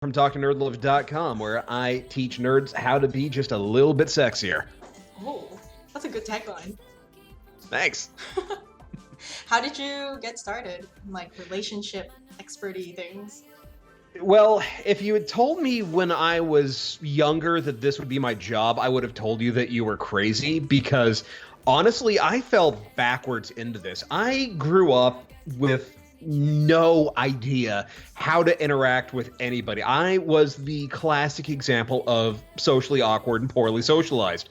from DrNerdLove.com, where I teach nerds how to be just a little bit sexier. Oh, that's a good tagline. Thanks. How did you get started? Like relationship experty things? Well, if you had told me when I was younger that this would be my job, I would have told you that you were crazy because honestly, I fell backwards into this. I grew up with no idea how to interact with anybody. I was the classic example of socially awkward and poorly socialized.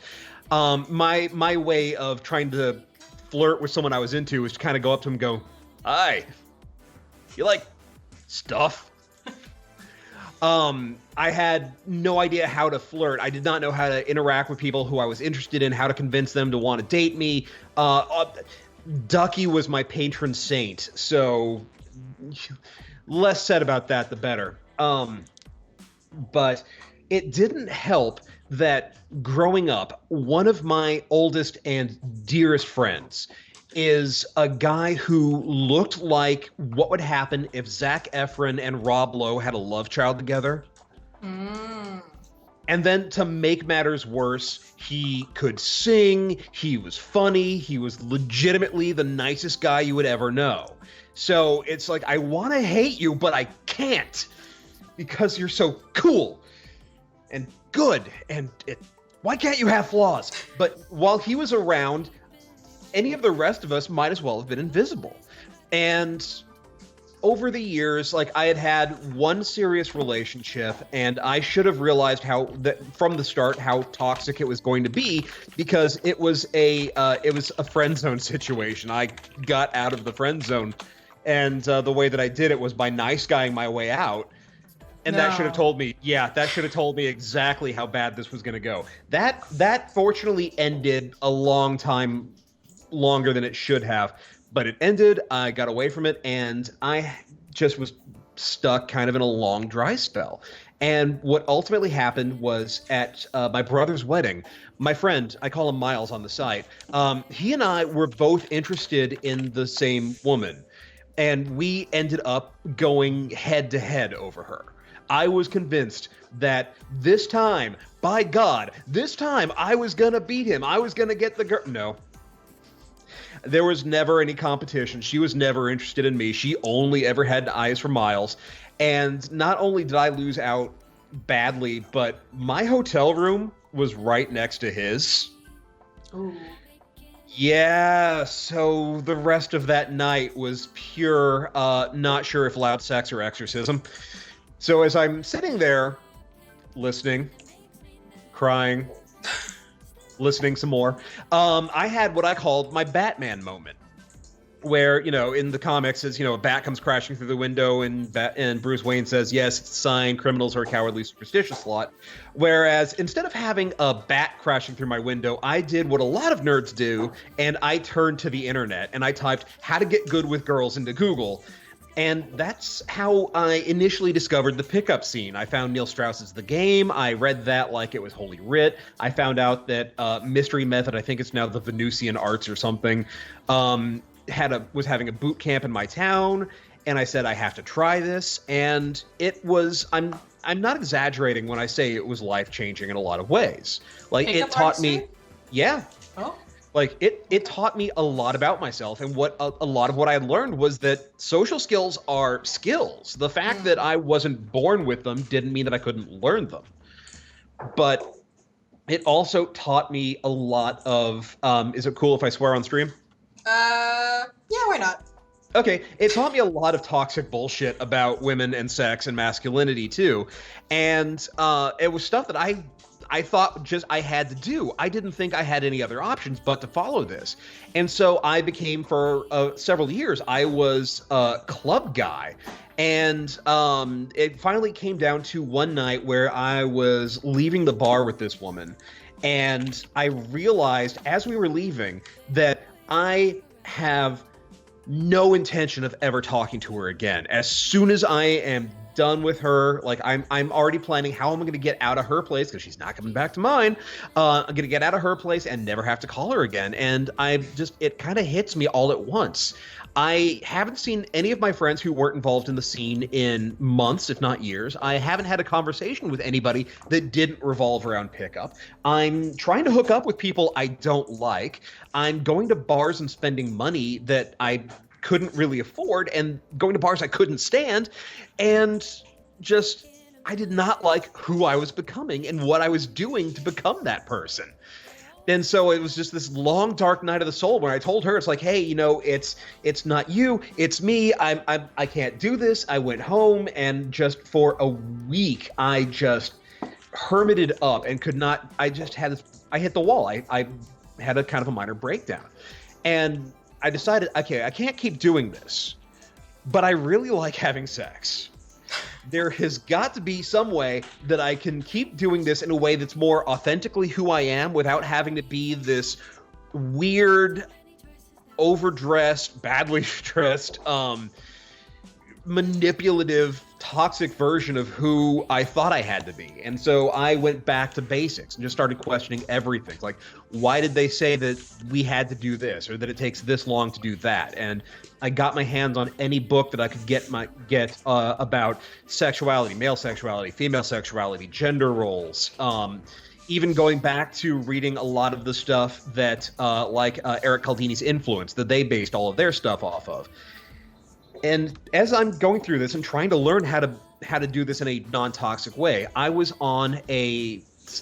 My way of trying to flirt with someone I was into was to kind of go up to him and go, "Hi, you like stuff?" I had no idea how to flirt. I did not know how to interact with people who I was interested in, how to convince them to want to date me. Ducky was my patron saint, so less said about that, the better. But it didn't help that growing up, one of my oldest and dearest friends is a guy who looked like what would happen if Zac Efron and Rob Lowe had a love child together. And then to make matters worse, he could sing, he was funny, he was legitimately the nicest guy you would ever know. So it's like, I want to hate you, but I can't because you're so cool and good and why can't you have flaws? But while he was around, any of the rest of us might as well have been invisible. And over the years, like I had one serious relationship, and I should have realized from the start how toxic it was going to be because it was a friend zone situation. I got out of the friend zone, and the way that I did it was by nice guying my way out. And that should have told me, exactly how bad this was going to go. That fortunately ended a long time longer than it should have, but it ended. I got away from it, and I just was stuck kind of in a long dry spell. And what ultimately happened was at my brother's wedding, my friend, I call him Miles on the site, he and I were both interested in the same woman, and we ended up going head to head over her. I was convinced that this time, by God, I was going to beat him. I was going to get the girl. No. There was never any competition. She was never interested in me. She only ever had eyes for Miles. And not only did I lose out badly, but my hotel room was right next to his. Ooh. Yeah, so the rest of that night was pure, not sure if loud sex or exorcism. So as I'm sitting there, listening, crying, listening some more, I had what I called my Batman moment, where, in the comics, as a bat comes crashing through the window, and Bruce Wayne says, "Yes, it's a sign. Criminals are a cowardly, superstitious lot." Whereas instead of having a bat crashing through my window, I did what a lot of nerds do, and I turned to the internet and I typed "how to get good with girls" into Google. And that's how I initially discovered the pickup scene. I found Neil Strauss's The Game. I read that like it was holy writ. I found out that Mystery Method, I think it's now the Venusian Arts or something, was having a boot camp in my town. And I said, I have to try this. And it was, I'm not exaggerating when I say it was life-changing in a lot of ways. Like, Pickup it taught me, artistry? yeah. Oh. Like, it taught me a lot about myself, and what a lot of what I had learned was that social skills are skills. The fact that I wasn't born with them didn't mean that I couldn't learn them. But it also taught me a lot of, is it cool if I swear on stream? Yeah, why not? Okay, it taught me a lot of toxic bullshit about women and sex and masculinity too. And it was stuff that I thought just I had to do. I didn't think I had any other options but to follow this. And so I became, for several years, I was a club guy. And it finally came down to one night where I was leaving the bar with this woman. And I realized as we were leaving that I have no intention of ever talking to her again. As soon as I am done with her. Like I'm already planning how am I going to get out of her place because she's not coming back to mine. I'm going to get out of her place and never have to call her again. And it kind of hits me all at once. I haven't seen any of my friends who weren't involved in the scene in months, if not years. I haven't had a conversation with anybody that didn't revolve around pickup. I'm trying to hook up with people I don't like. I'm going to bars and spending money that I couldn't really afford and going to bars I couldn't stand. And just, I did not like who I was becoming and what I was doing to become that person. And so it was just this long, dark night of the soul where I told her, it's like, hey, you know, it's not you, it's me. I can't do this. I went home and just for a week, I just hermited up and could not, I hit the wall. I had a kind of a minor breakdown. And I decided, okay, I can't keep doing this, but I really like having sex. There has got to be some way that I can keep doing this in a way that's more authentically who I am without having to be this weird, overdressed, badly dressed, manipulative, toxic version of who I thought I had to be. And so I went back to basics and just started questioning everything. Like, why did they say that we had to do this or that it takes this long to do that? And I got my hands on any book that I could get about sexuality, male sexuality, female sexuality, gender roles. Even going back to reading a lot of the stuff that Eric Caldini's Influence, that they based all of their stuff off of. And as I'm going through this and trying to learn how to do this in a non-toxic way, I was on a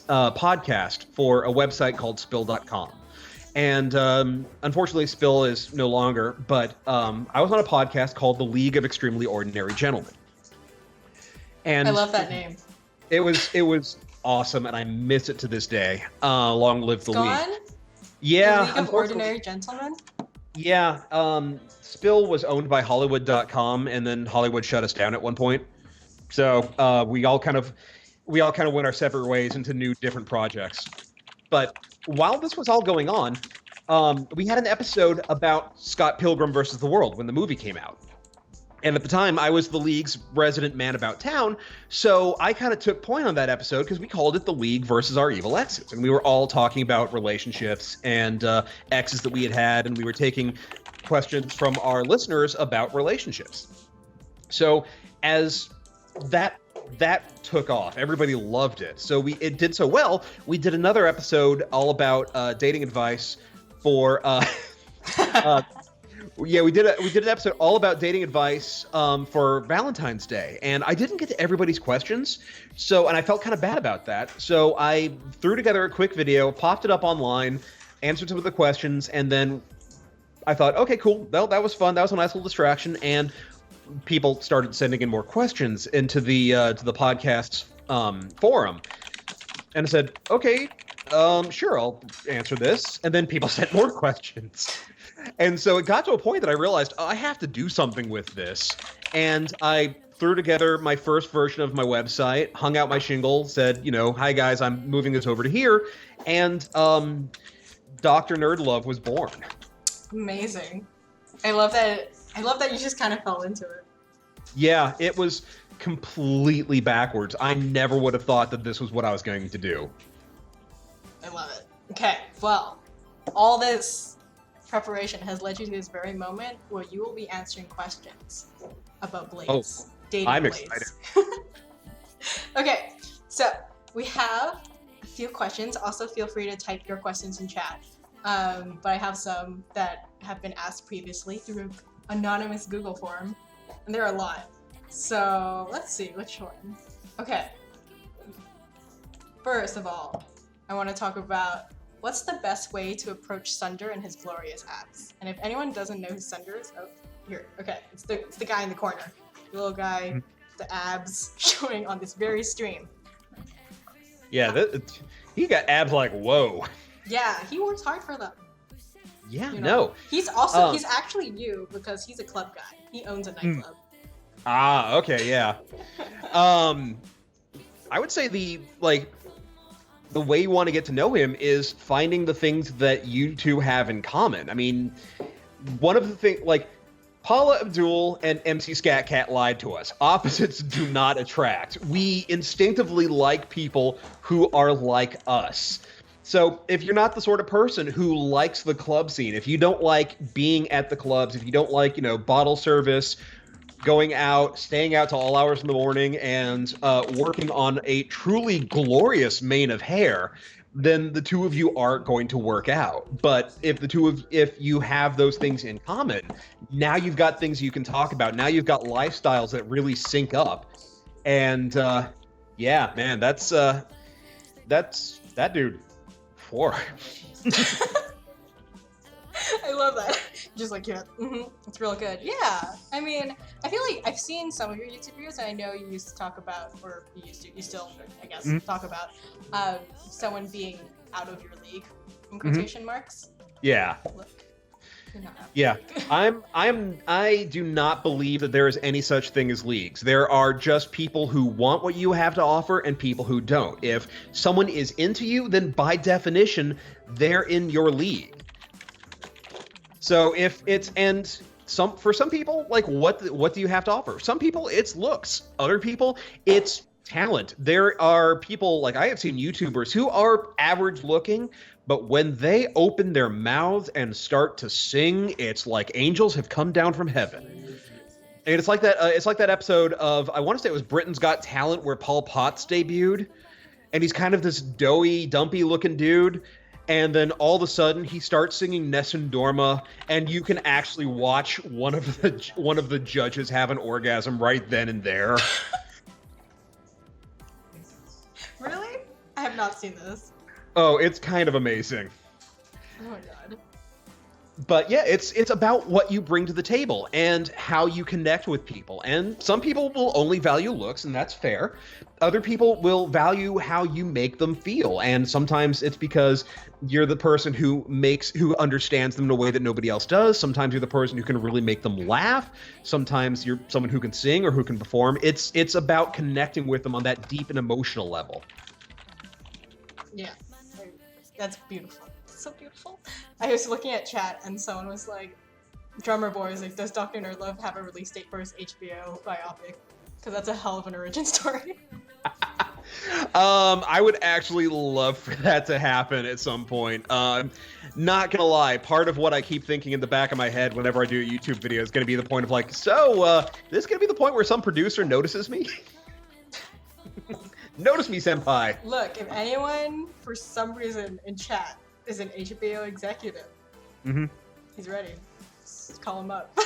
podcast for a website called spill.com. And unfortunately, Spill is no longer, but I was on a podcast called The League of Extremely Ordinary Gentlemen. And I love that name. It was awesome, and I miss it to this day. Long live the League. Yeah. The League of Ordinary Gentlemen? Yeah. Spill was owned by Hollywood.com, and then Hollywood shut us down at one point. So we all kind of went our separate ways into new different projects. But while this was all going on, we had an episode about Scott Pilgrim versus the World when the movie came out. And at the time, I was the League's resident man about town, so I kind of took point on that episode because we called it The League versus Our Evil Exes. And we were all talking about relationships and exes that we had, and we were taking questions from our listeners about relationships. So as that took off, everybody loved it. So it did so well, we did another episode all about dating advice for... Yeah, we did an episode all about dating advice for Valentine's Day, and I didn't get to everybody's questions, and I felt kind of bad about that. So I threw together a quick video, popped it up online, answered some of the questions, and then I thought, okay, cool, well, that was fun, that was a nice little distraction, and people started sending in more questions into the podcast's forum, and I said, okay, sure, I'll answer this, and then people sent more questions. And so it got to a point that I realized, I have to do something with this. And I threw together my first version of my website, hung out my shingle, said, hi guys, I'm moving this over to here. And Dr NerdLove was born. Amazing. I love that you just kind of fell into it. Yeah, it was completely backwards. I never would have thought that this was what I was going to do. I love it. Okay, well, all this preparation has led you to this very moment where you will be answering questions about Blaze. Dating I'm Blaze. excited. Okay, so we have a few questions. Also, feel free to type your questions in chat. But I have some that have been asked previously through anonymous Google form, and there are a lot. So let's see which one. Okay. First of all, I want to talk about what's the best way to approach Sunder and his glorious abs? And if anyone doesn't know who Sunder is, here, okay, it's the guy in the corner, the little guy, the abs showing on this very stream. Yeah, he got abs like whoa. Yeah, he works hard for them. Yeah, no. He's also he's actually you because he's a club guy. He owns a nightclub. Okay, yeah. I would say the way you want to get to know him is finding the things that you two have in common. I mean, one of the things, Paula Abdul and MC Scat Cat lied to us. Opposites do not attract. We instinctively like people who are like us. So if you're not the sort of person who likes the club scene, if you don't like being at the clubs, if you don't like, bottle service, going out, staying out to all hours in the morning, and working on a truly glorious mane of hair, then the two of you aren't going to work out. But if you have those things in common, now you've got things you can talk about. Now you've got lifestyles that really sync up. And yeah, man, that's that dude. 4. I love that. Just like, yeah, it's real good. Yeah, I mean, I feel like I've seen some of your YouTube videos, and I know you used to talk about, or you still, I guess, talk about someone being out of your league, in quotation marks. Yeah. Look, you're not out of Yeah, your league. I do not believe that there is any such thing as leagues. There are just people who want what you have to offer and people who don't. If someone is into you, then by definition, they're in your league. So if it's for some people, like what do you have to offer? Some people it's looks. Other people it's talent. There are people, like I have seen YouTubers who are average looking, but when they open their mouths and start to sing, it's like angels have come down from heaven. And it's like that. It's like that episode of, I want to say it was Britain's Got Talent, where Paul Potts debuted, and he's kind of this doughy, dumpy looking dude. And then all of a sudden he starts singing Nessun Dorma, and you can actually watch one of the judges have an orgasm right then and there. Really? I have not seen this. Oh, it's kind of amazing. Oh my god. But yeah, it's about what you bring to the table and how you connect with people. And some people will only value looks, and that's fair. Other people will value how you make them feel, and sometimes it's because you're the person who understands them in a way that nobody else does. Sometimes you're the person who can really make them laugh. Sometimes you're someone who can sing or who can perform. It's about connecting with them on that deep and emotional level. Yeah, that's beautiful. So beautiful. I was looking at chat and someone was like, Drummer Boy was like, does Dr NerdLove have a release date for his HBO biopic? Because that's a hell of an origin story. I would actually love for that to happen at some point. Not gonna lie, part of what I keep thinking in the back of my head whenever I do a YouTube video is gonna be the point of like, this is gonna be the point where some producer notices me? Notice me, senpai. Look, if anyone, for some reason in chat, is an HBO executive, he's ready. Just call him up.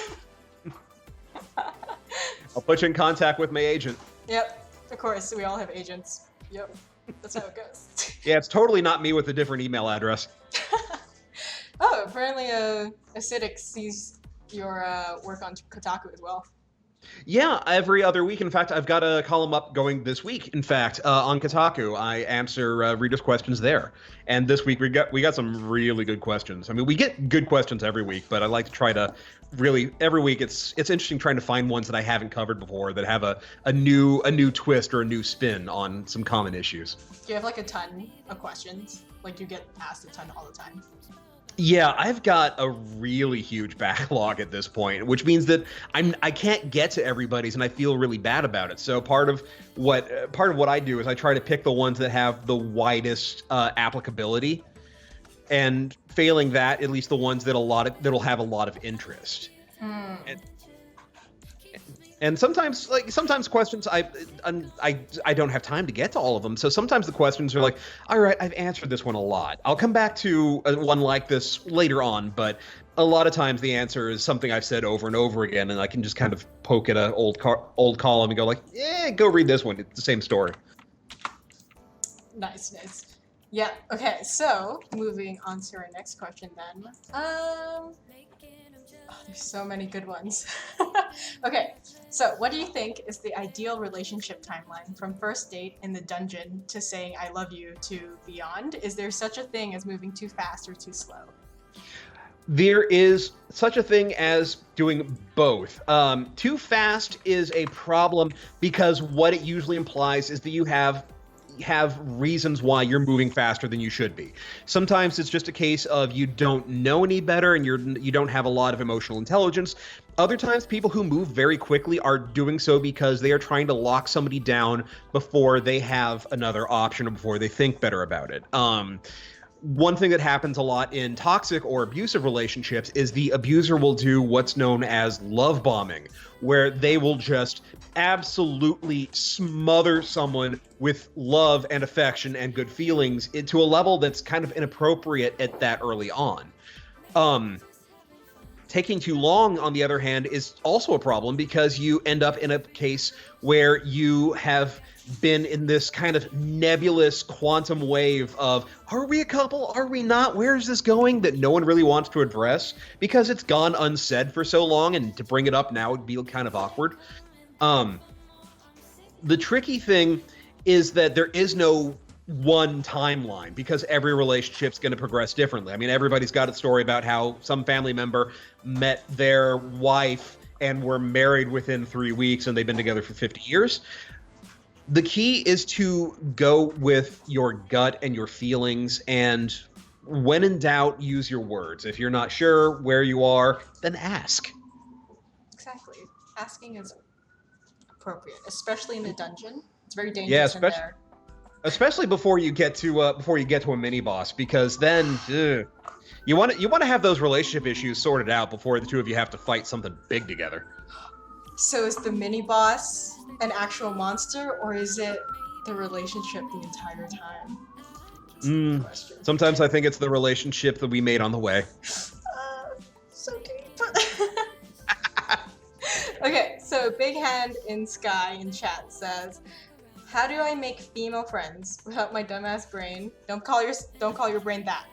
I'll put you in contact with my agent. Yep, of course, we all have agents. Yep, that's how it goes. Yeah, it's totally not me with a different email address. Oh, apparently Acidic sees your work on Kotaku as well. Yeah, every other week. In fact, I've got a column up going this week. In fact, on Kotaku, I answer readers' questions there. And this week we got some really good questions. I mean, we get good questions every week, but I like to try to really every week. It's interesting trying to find ones that I haven't covered before that have a new twist or a new spin on some common issues. Do you have like a ton of questions? Like you get asked a ton all the time? Yeah, I've got a really huge backlog at this point, which means that I can't get to everybody's, and I feel really bad about it. So part of what I do is I try to pick the ones that have the widest applicability, and failing that, at least the ones that'll have a lot of interest. And sometimes questions I don't have time to get to all of them. So sometimes the questions are like, all right, I've answered this one a lot. I'll come back to one like this later on, but a lot of times the answer is something I've said over and over again, and I can just kind of poke at an old column and go like, yeah, go read this one. It's the same story. Nice. Yeah. Okay. So moving on to our next question then. There's so many good ones. Okay, so what do you think is the ideal relationship timeline from first date in the dungeon to saying I love you to beyond? Is there such a thing as moving too fast or too slow? There is such a thing as doing both. Too fast is a problem because what it usually implies is that you have have reasons why you're moving faster than you should be. Sometimes it's just a case of you don't know any better and you don't have a lot of emotional intelligence. Other times, people who move very quickly are doing so because they are trying to lock somebody down before they have another option or before they think better about it. One thing that happens a lot in toxic or abusive relationships is the abuser will do what's known as love bombing, where they will just absolutely smother someone with love and affection and good feelings into a level that's kind of inappropriate at that early on. Taking too long, on the other hand, is also a problem because you end up in a case where you have been in this kind of nebulous quantum wave of, are we a couple? Are we not? Where is this going? That no one really wants to address because it's gone unsaid for so long, and to bring it up now would be kind of awkward. The tricky thing is that there is no one timeline because every relationship's going to progress differently. I mean, everybody's got a story about how some family member met their wife and were married within 3 weeks and they've been together for 50 years. The key is to go with your gut and your feelings, and when in doubt, use your words. If you're not sure where you are, then ask. Exactly. Asking is appropriate, especially in a dungeon. It's very dangerous in there. Especially before you get to a mini boss, because then you want to have those relationship issues sorted out before the two of you have to fight something big together. So is the mini boss an actual monster, or is it the relationship the entire time? Sometimes I think it's the relationship that we made on the way. So deep. Okay, so Big Hand in Sky in chat says, how do I make female friends without my dumbass brain? Don't call your brain that.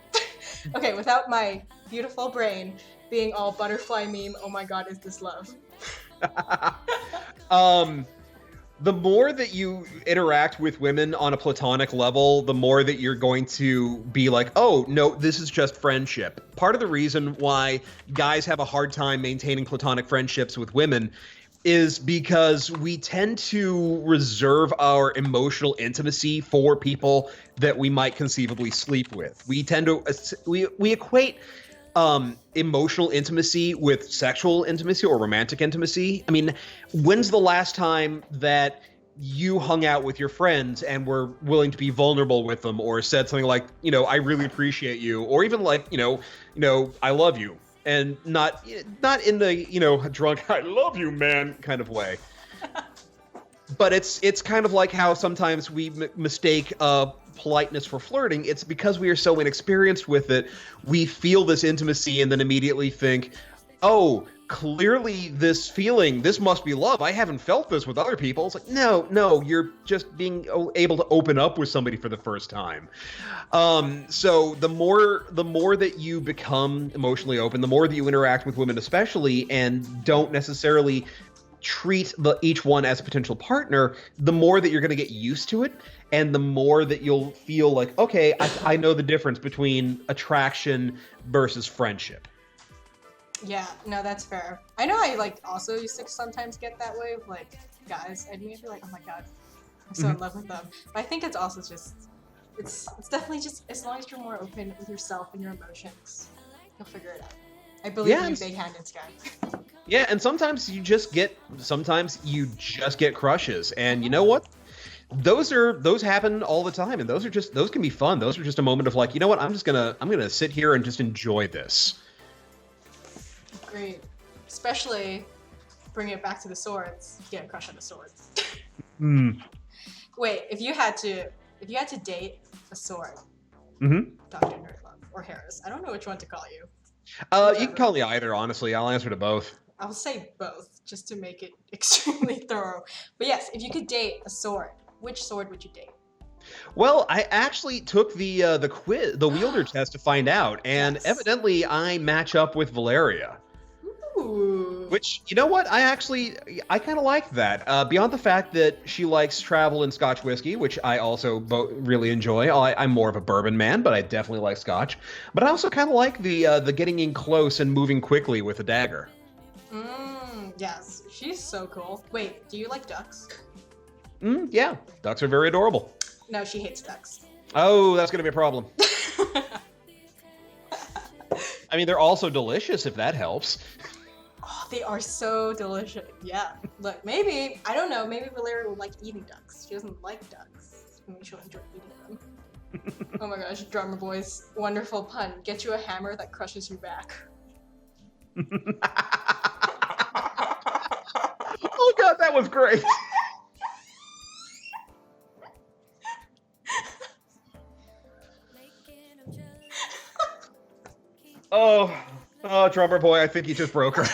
Okay, without my beautiful brain being all butterfly meme, oh my god, is this love? The more that you interact with women on a platonic level, the more that you're going to be like, oh, no, this is just friendship. Part of the reason why guys have a hard time maintaining platonic friendships with women is because we tend to reserve our emotional intimacy for people that we might conceivably sleep with. We tend to, we equate emotional intimacy with sexual intimacy or romantic intimacy. I mean, when's the last time that you hung out with your friends and were willing to be vulnerable with them, or said something like, I really appreciate you, or even like, I love you, and not in the, drunk, I love you, man kind of way. But it's kind of like how sometimes we mistake politeness for flirting. It's because we are so inexperienced with it. We feel this intimacy and then immediately think, oh, clearly this must be love. I haven't felt this with other people. It's like, no, you're just being able to open up with somebody for the first time. So the more that you become emotionally open, the more that you interact with women especially, and don't necessarily treat each one as a potential partner, the more that you're going to get used to it, and the more that you'll feel like, okay, I know the difference between attraction versus friendship. Yeah, no, that's fair. I know I also used to sometimes get that way with guys. I'd be like, oh my god, I'm so in love with them. But I think it's also just, it's definitely just, as long as you're more open with yourself and your emotions, you'll figure it out. I believe in Big Hand in Sky. Yeah, and sometimes you just get crushes, and you know what? Those happen all the time, and those can be fun. Those are just a moment of like, you know what? I'm gonna sit here and just enjoy this. Great, especially bringing it back to the swords. You get a crush on the swords. Wait, if you had to date a sword, Dr. NerdLove or Harris, I don't know which one to call you. You can call me either. Honestly, I'll answer to both. I'll say both, just to make it extremely thorough. But yes, if you could date a sword, which sword would you date? Well, I actually took the wielder test to find out, and evidently I match up with Valeria. Ooh. Which, you know what? I kind of like that. Beyond the fact that she likes travel and Scotch whiskey, which I also really enjoy. I'm more of a bourbon man, but I definitely like Scotch. But I also kind of like the getting in close and moving quickly with a dagger. Yes, she's so cool. Wait, do you like ducks? Yeah, ducks are very adorable. No, she hates ducks. Oh, that's going to be a problem. I mean, they're also delicious, if that helps. Oh, they are so delicious. Yeah. Look, maybe, I don't know, maybe Valeria will like eating ducks. She doesn't like ducks. Maybe she'll enjoy eating them. Oh my gosh, drummer boys. Wonderful pun. Get you a hammer that crushes your back. Oh god, that was great. Oh, drummer boy, I think he just broke her.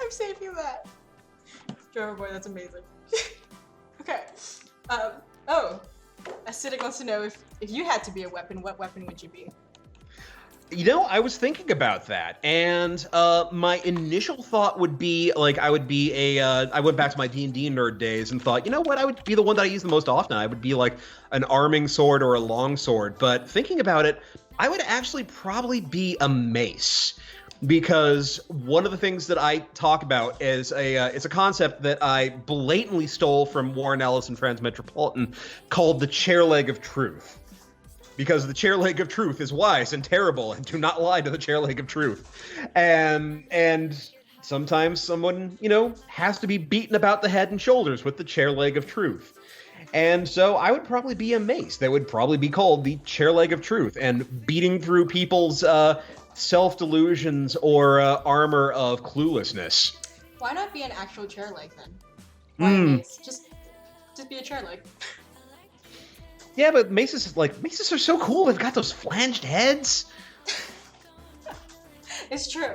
I'm saving that. Drummer boy, that's amazing. Okay. Acidic wants to know if you had to be a weapon, what weapon would you be? You know, I was thinking about that, and my initial thought would be, like, I would be I went back to my D&D nerd days and thought, you know what, I would be the one that I use the most often. I would be, like, an arming sword or a long sword, but thinking about it, I would actually probably be a mace, because one of the things that I talk about is it's a concept that I blatantly stole from Warren Ellis and Friends Metropolitan called the chair leg of truth. Because the chair leg of truth is wise and terrible, and do not lie to the chair leg of truth. And sometimes someone, you know, has to be beaten about the head and shoulders with the chair leg of truth. And so I would probably be a mace that would probably be called the chair leg of truth, and beating through people's self-delusions or armor of cluelessness. Why not be an actual chair leg then? Why a mace? Just be a chair leg. Yeah, but maces are so cool. They've got those flanged heads. It's true,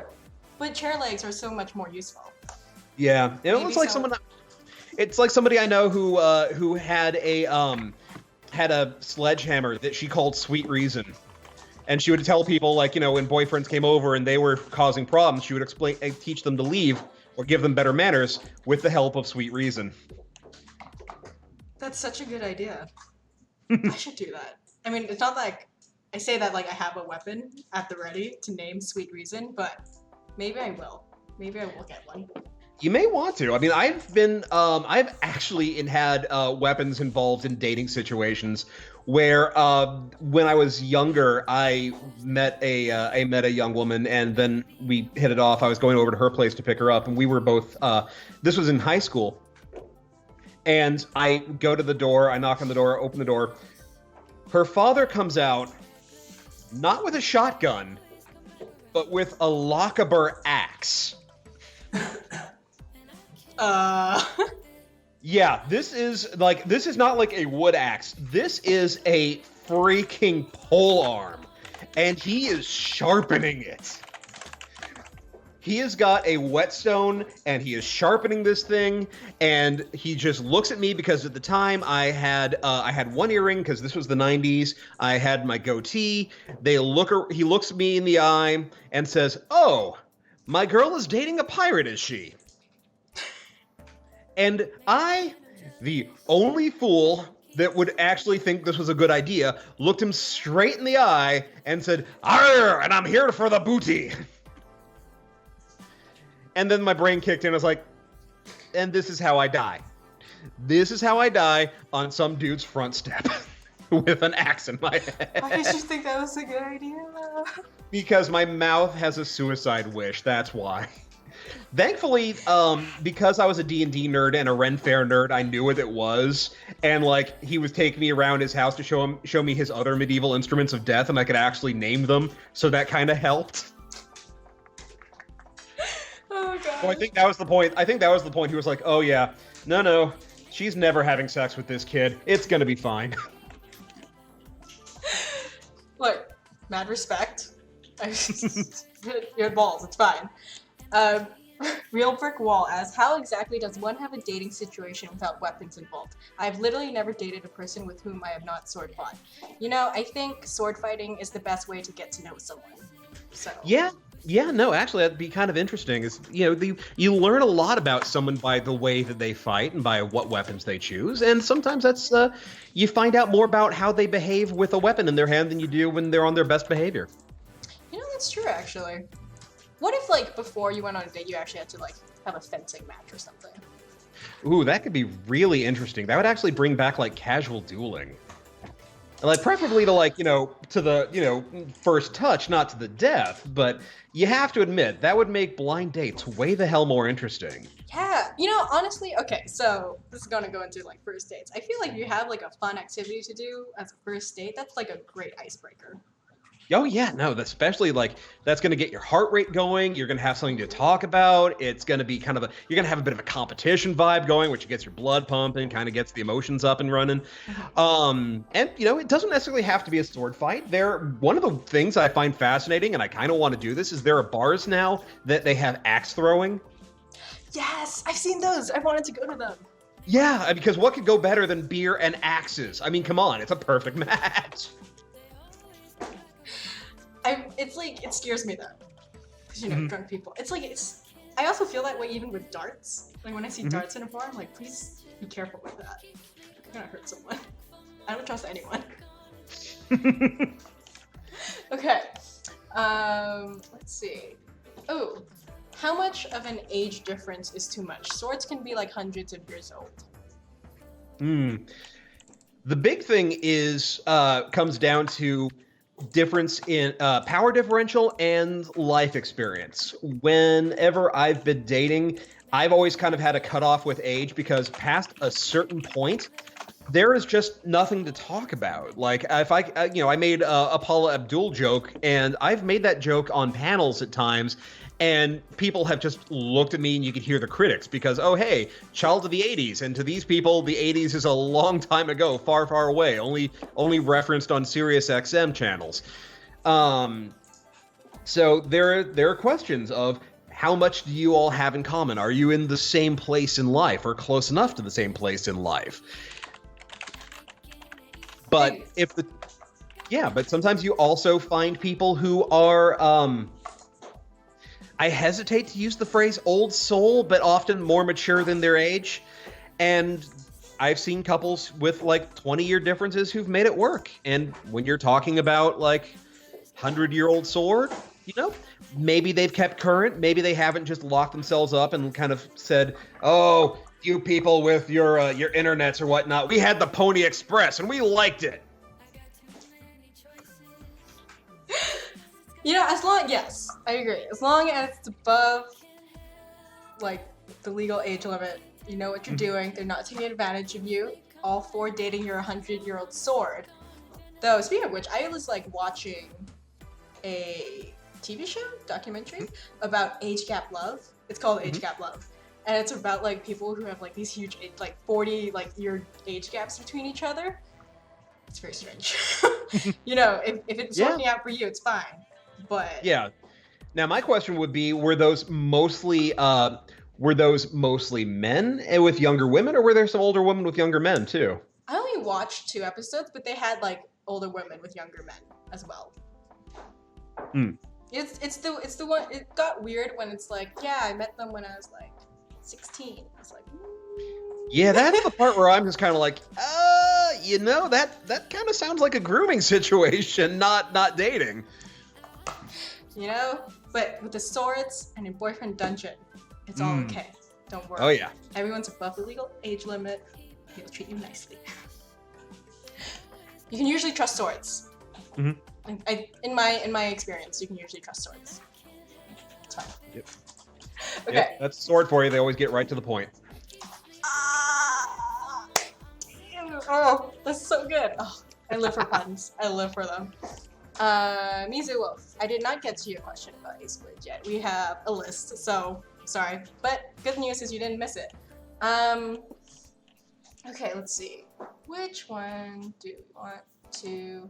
but chair legs are so much more useful. Yeah, it's like someone. It's like somebody I know who had a sledgehammer that she called Sweet Reason, and she would tell people, like, you know, when boyfriends came over and they were causing problems, she would teach them to leave or give them better manners with the help of Sweet Reason. That's such a good idea. I should do that. I mean, it's not like I say that like I have a weapon at the ready to name Sweet Reason, but maybe I will. Maybe I will get one. You may want to. I mean, I've actually had weapons involved in dating situations where when I was younger, I met a young woman, and then we hit it off. I was going over to her place to pick her up, and we were both. This was in high school. And I go to the door, I knock on the door, open the door. Her father comes out, not with a shotgun, but with a Lochaber axe. Yeah, this is not like a wood axe. This is a freaking polearm. And he is sharpening it. He has got a whetstone, and he is sharpening this thing, and he just looks at me because at the time I had one earring because this was the 90s. I had my goatee. He looks at me in the eye and says, "Oh, my girl is dating a pirate, is she?" And I, the only fool that would actually think this was a good idea, looked him straight in the eye and said, "Arr, and I'm here for the booty." And then my brain kicked in. I was like, and this is how I die. This is how I die on some dude's front step with an axe in my head. Why did you think that was a good idea? Because my mouth has a suicide wish. That's why. Thankfully, because I was a D&D nerd and a Ren Fair nerd, I knew what it was. And, like, he was taking me around his house to show me his other medieval instruments of death, and I could actually name them. So that kind of helped. Oh, God. So I think that was the point. He was like, "Oh, yeah. No. She's never having sex with this kid. It's going to be fine." Look, mad respect. You had balls. It's fine. Real Brick Wall asks, how exactly does one have a dating situation without weapons involved? I've literally never dated a person with whom I have not sword fought. You know, I think sword fighting is the best way to get to know someone. So Yeah, no, actually, that'd be kind of interesting. Is, you know, you learn a lot about someone by the way that they fight and by what weapons they choose, and sometimes that's you find out more about how they behave with a weapon in their hand than you do when they're on their best behavior. You know, that's true, actually. What if, like, before you went on a date, you actually had to, like, have a fencing match or something? Ooh, that could be really interesting. That would actually bring back like casual dueling. Like preferably to like, to the, first touch, not to the death, but you have to admit that would make blind dates way the hell more interesting. Yeah, honestly, okay, so this is gonna go into like first dates. I feel like if you have like a fun activity to do as a first date, that's like a great icebreaker. Oh yeah, no, especially like that's going to get your heart rate going. You're going to have something to talk about. It's going to be kind of you're going to have a bit of a competition vibe going, which gets your blood pumping, kind of gets the emotions up and running. And it doesn't necessarily have to be a sword fight. One of the things I find fascinating, and I kind of want to do this, is there are bars now that they have axe throwing. Yes, I've seen those. I wanted to go to them. Yeah, because what could go better than beer and axes? I mean, come on, it's a perfect match. It's like, it scares me though, because drunk people. I also feel that way even with darts. Like when I see darts in a bar, I'm like, please be careful with that. You're gonna hurt someone. I don't trust anyone. Okay, let's see. Oh, how much of an age difference is too much? Swords can be like hundreds of years old. The big thing comes down to difference in power differential and life experience. Whenever I've been dating, I've always kind of had a cutoff with age because past a certain point, there is just nothing to talk about. Like if I made a Paula Abdul joke, and I've made that joke on panels at times, and people have just looked at me, and you could hear the critics because, oh, hey, child of the 80s. And to these people, the 80s is a long time ago, far, far away, only referenced on Sirius XM channels. So there are questions of how much do you all have in common? Are you in the same place in life or close enough to the same place in life? But but sometimes you also find people who are, I hesitate to use the phrase old soul, but often more mature than their age. And I've seen couples with like 20-year differences who've made it work. And when you're talking about like 100-year-old sword, maybe they've kept current. Maybe they haven't just locked themselves up and kind of said, oh, you people with your internets or whatnot, we had the Pony Express and we liked it. Yes, I agree. As long as it's above, like, the legal age limit, you know what you're doing, they're not taking advantage of you, all for dating your 100-year-old sword. Though, speaking of which, I was, like, watching a TV show, documentary, about age gap love. It's called Age Gap Love. And it's about, like, people who have, like, these huge, 40, year age gaps between each other. It's very strange. If it's working out for you, it's fine. But yeah. Now my question would be: were those mostly men with younger women, or were there some older women with younger men too? I only watched 2 episodes, but they had like older women with younger men as well. It's the one. It got weird when it's like, yeah, I met them when I was like 16. I was like, yeah, that's the part where I'm just kind of like, that kind of sounds like a grooming situation, not dating. But with the swords and in Boyfriend Dungeon, it's all okay. Don't worry. Oh yeah. Everyone's above the legal age limit. They'll treat you nicely. You can usually trust swords. In my experience, you can usually trust swords. It's fine. Yep. Okay. Yep, that's a sword for you. They always get right to the point. Oh, that's so good. Oh, I live for puns. I live for them. Mizu Wolf, I did not get to your question about Ace Squid yet. We have a list, so sorry. But good news is you didn't miss it. Okay, let's see. Which one do we want to...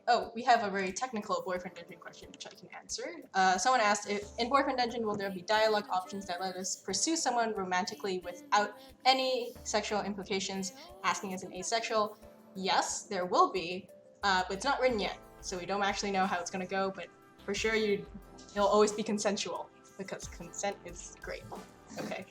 Oh, we have a very technical Boyfriend Dungeon question, which I can answer. Someone asked, in Boyfriend Dungeon, will there be dialogue options that let us pursue someone romantically without any sexual implications, asking as an asexual? Yes, there will be, but it's not written yet. So we don't actually know how it's going to go, but for sure it'll always be consensual, because consent is great. Okay.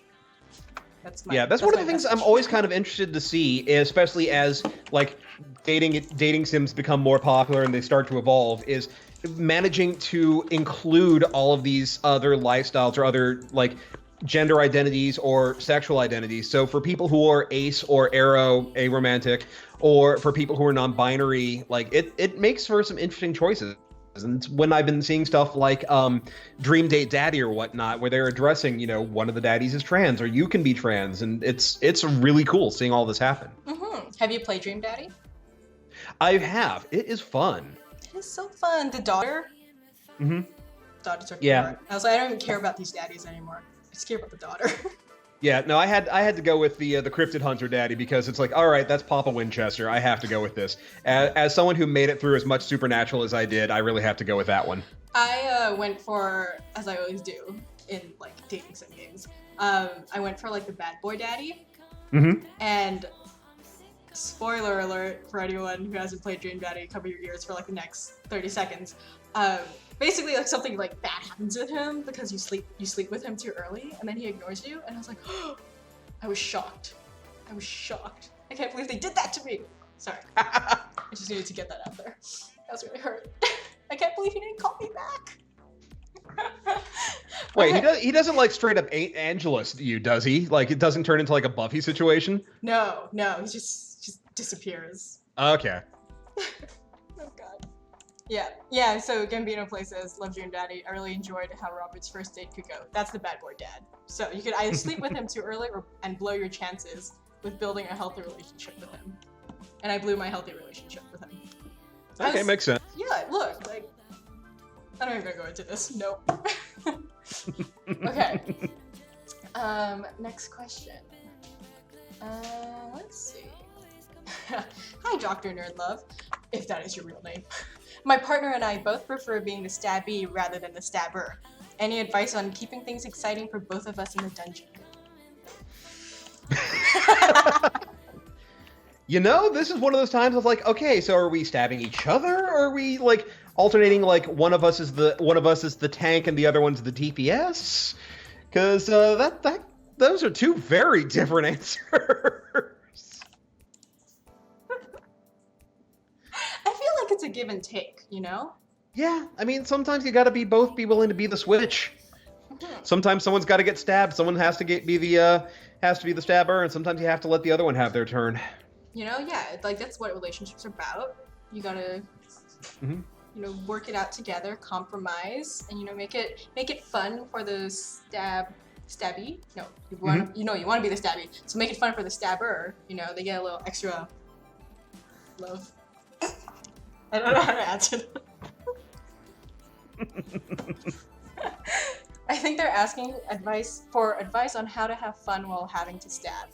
That's one of the things I'm always kind of interested to see, especially as like dating sims become more popular and they start to evolve, is managing to include all of these other lifestyles or other like gender identities or sexual identities. So for people who are ace or aro, aromantic, or for people who are non-binary, like it makes for some interesting choices. And it's when I've been seeing stuff like Dream Date Daddy or whatnot, where they're addressing, one of the daddies is trans or you can be trans, and it's really cool seeing all this happen. Mm-hmm. Have you played Dream Daddy? I have. It is fun. It is so fun. The daughter. Mm-hmm. Daughters are cute. Yeah. I was like, I don't even care about these daddies anymore. I just care about the daughter. Yeah, no, I had to go with the Cryptid Hunter daddy because it's like, all right, that's Papa Winchester. I have to go with this. As someone who made it through as much Supernatural as I did, I really have to go with that one. I went for, as I always do in like dating sim games, I went for like the bad boy daddy. Mm-hmm. And spoiler alert for anyone who hasn't played Dream Daddy, cover your ears for like the next 30 seconds. Basically, like something like bad happens with him because you sleep with him too early, and then he ignores you. And I was like, oh, I was shocked. I can't believe they did that to me. Sorry, I just needed to get that out there. That was really hurt. I can't believe he didn't call me back. Wait, he doesn't like straight up Angelus you, does he? Like it doesn't turn into like a Buffy situation? No, he just disappears. Okay. Oh god. Yeah, so Gambino plays as Love Dream Daddy. I really enjoyed how Robert's first date could go. That's the bad boy dad. So you could either sleep with him too early and blow your chances with building a healthy relationship with him. And I blew my healthy relationship with him. Okay, makes sense. Yeah, look, like, I'm not even gonna go into this. Nope. Okay. Next question. Let's see. Hi, Dr NerdLove, if that is your real name. My partner and I both prefer being the stabbee rather than the stabber. Any advice on keeping things exciting for both of us in the dungeon? This is one of those times of like, okay, so are we stabbing each other, or are we like alternating? Like one of us is the tank and the other one's the DPS? Because those are two very different answers. I feel like it's a give and take, Yeah, I mean, sometimes you gotta be willing to be the switch. Sometimes someone's got to get stabbed. Someone has to be the stabber, and sometimes you have to let the other one have their turn. Yeah, like that's what relationships are about. You gotta, work it out together, compromise, and make it fun for the stabby. No, you want to be the stabby, so make it fun for the stabber. They get a little extra love. I don't know how to answer that. I think they're asking advice on how to have fun while having to stab.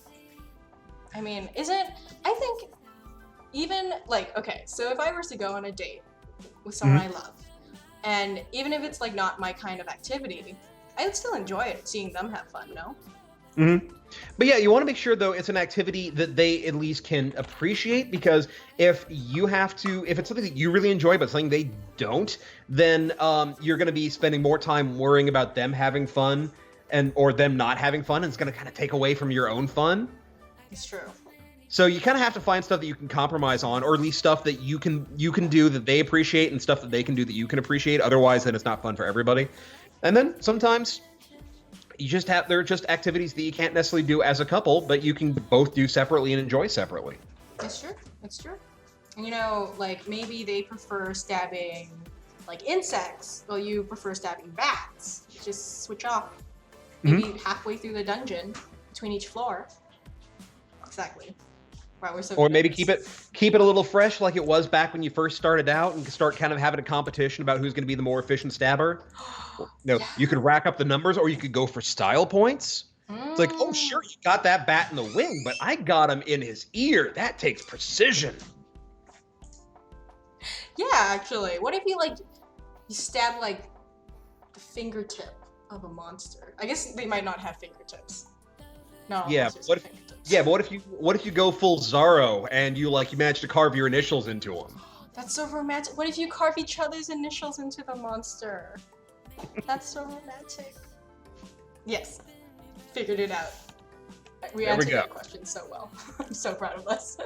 I mean, I think even like, okay, so if I were to go on a date with someone I love, and even if it's like not my kind of activity, I would still enjoy it, seeing them have fun, no? Mm-hmm. But yeah, you want to make sure though it's an activity that they at least can appreciate, because if it's something that you really enjoy but something they don't, then you're going to be spending more time worrying about them having fun or them not having fun, and it's going to kind of take away from your own fun. It's true. So you kind of have to find stuff that you can compromise on, or at least stuff that you can do that they appreciate and stuff that they can do that you can appreciate. Otherwise, then it's not fun for everybody. And then sometimes there are just activities that you can't necessarily do as a couple, but you can both do separately and enjoy separately. It's true. And like maybe they prefer stabbing like insects, while you prefer stabbing bats. Just switch off. Maybe halfway through the dungeon, between each floor. Exactly. Wow, we're so. Or maybe keep it a little fresh, like it was back when you first started out, and start kind of having a competition about who's going to be the more efficient stabber. No, yeah. You could rack up the numbers, or you could go for style points. It's like, oh, sure, you got that bat in the wing, but I got him in his ear. That takes precision. Yeah, actually. What if you stab like the fingertip of a monster? I guess they might not have fingertips. No. Yeah. But what if you go full Zorro and you manage to carve your initials into him? That's so romantic. What if you carve each other's initials into the monster? That's so romantic. Yes. Figured it out. We answered that question so well. I'm so proud of us.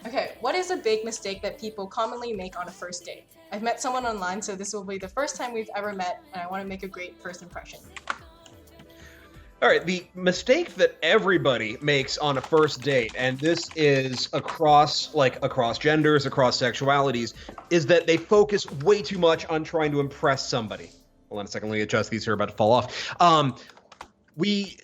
Okay, what is a big mistake that people commonly make on a first date? I've met someone online, so this will be the first time we've ever met, and I want to make a great first impression. All right, the mistake that everybody makes on a first date, and this is across genders, across sexualities, is that they focus way too much on trying to impress somebody. Hold on a second, let me adjust these here, about to fall off. We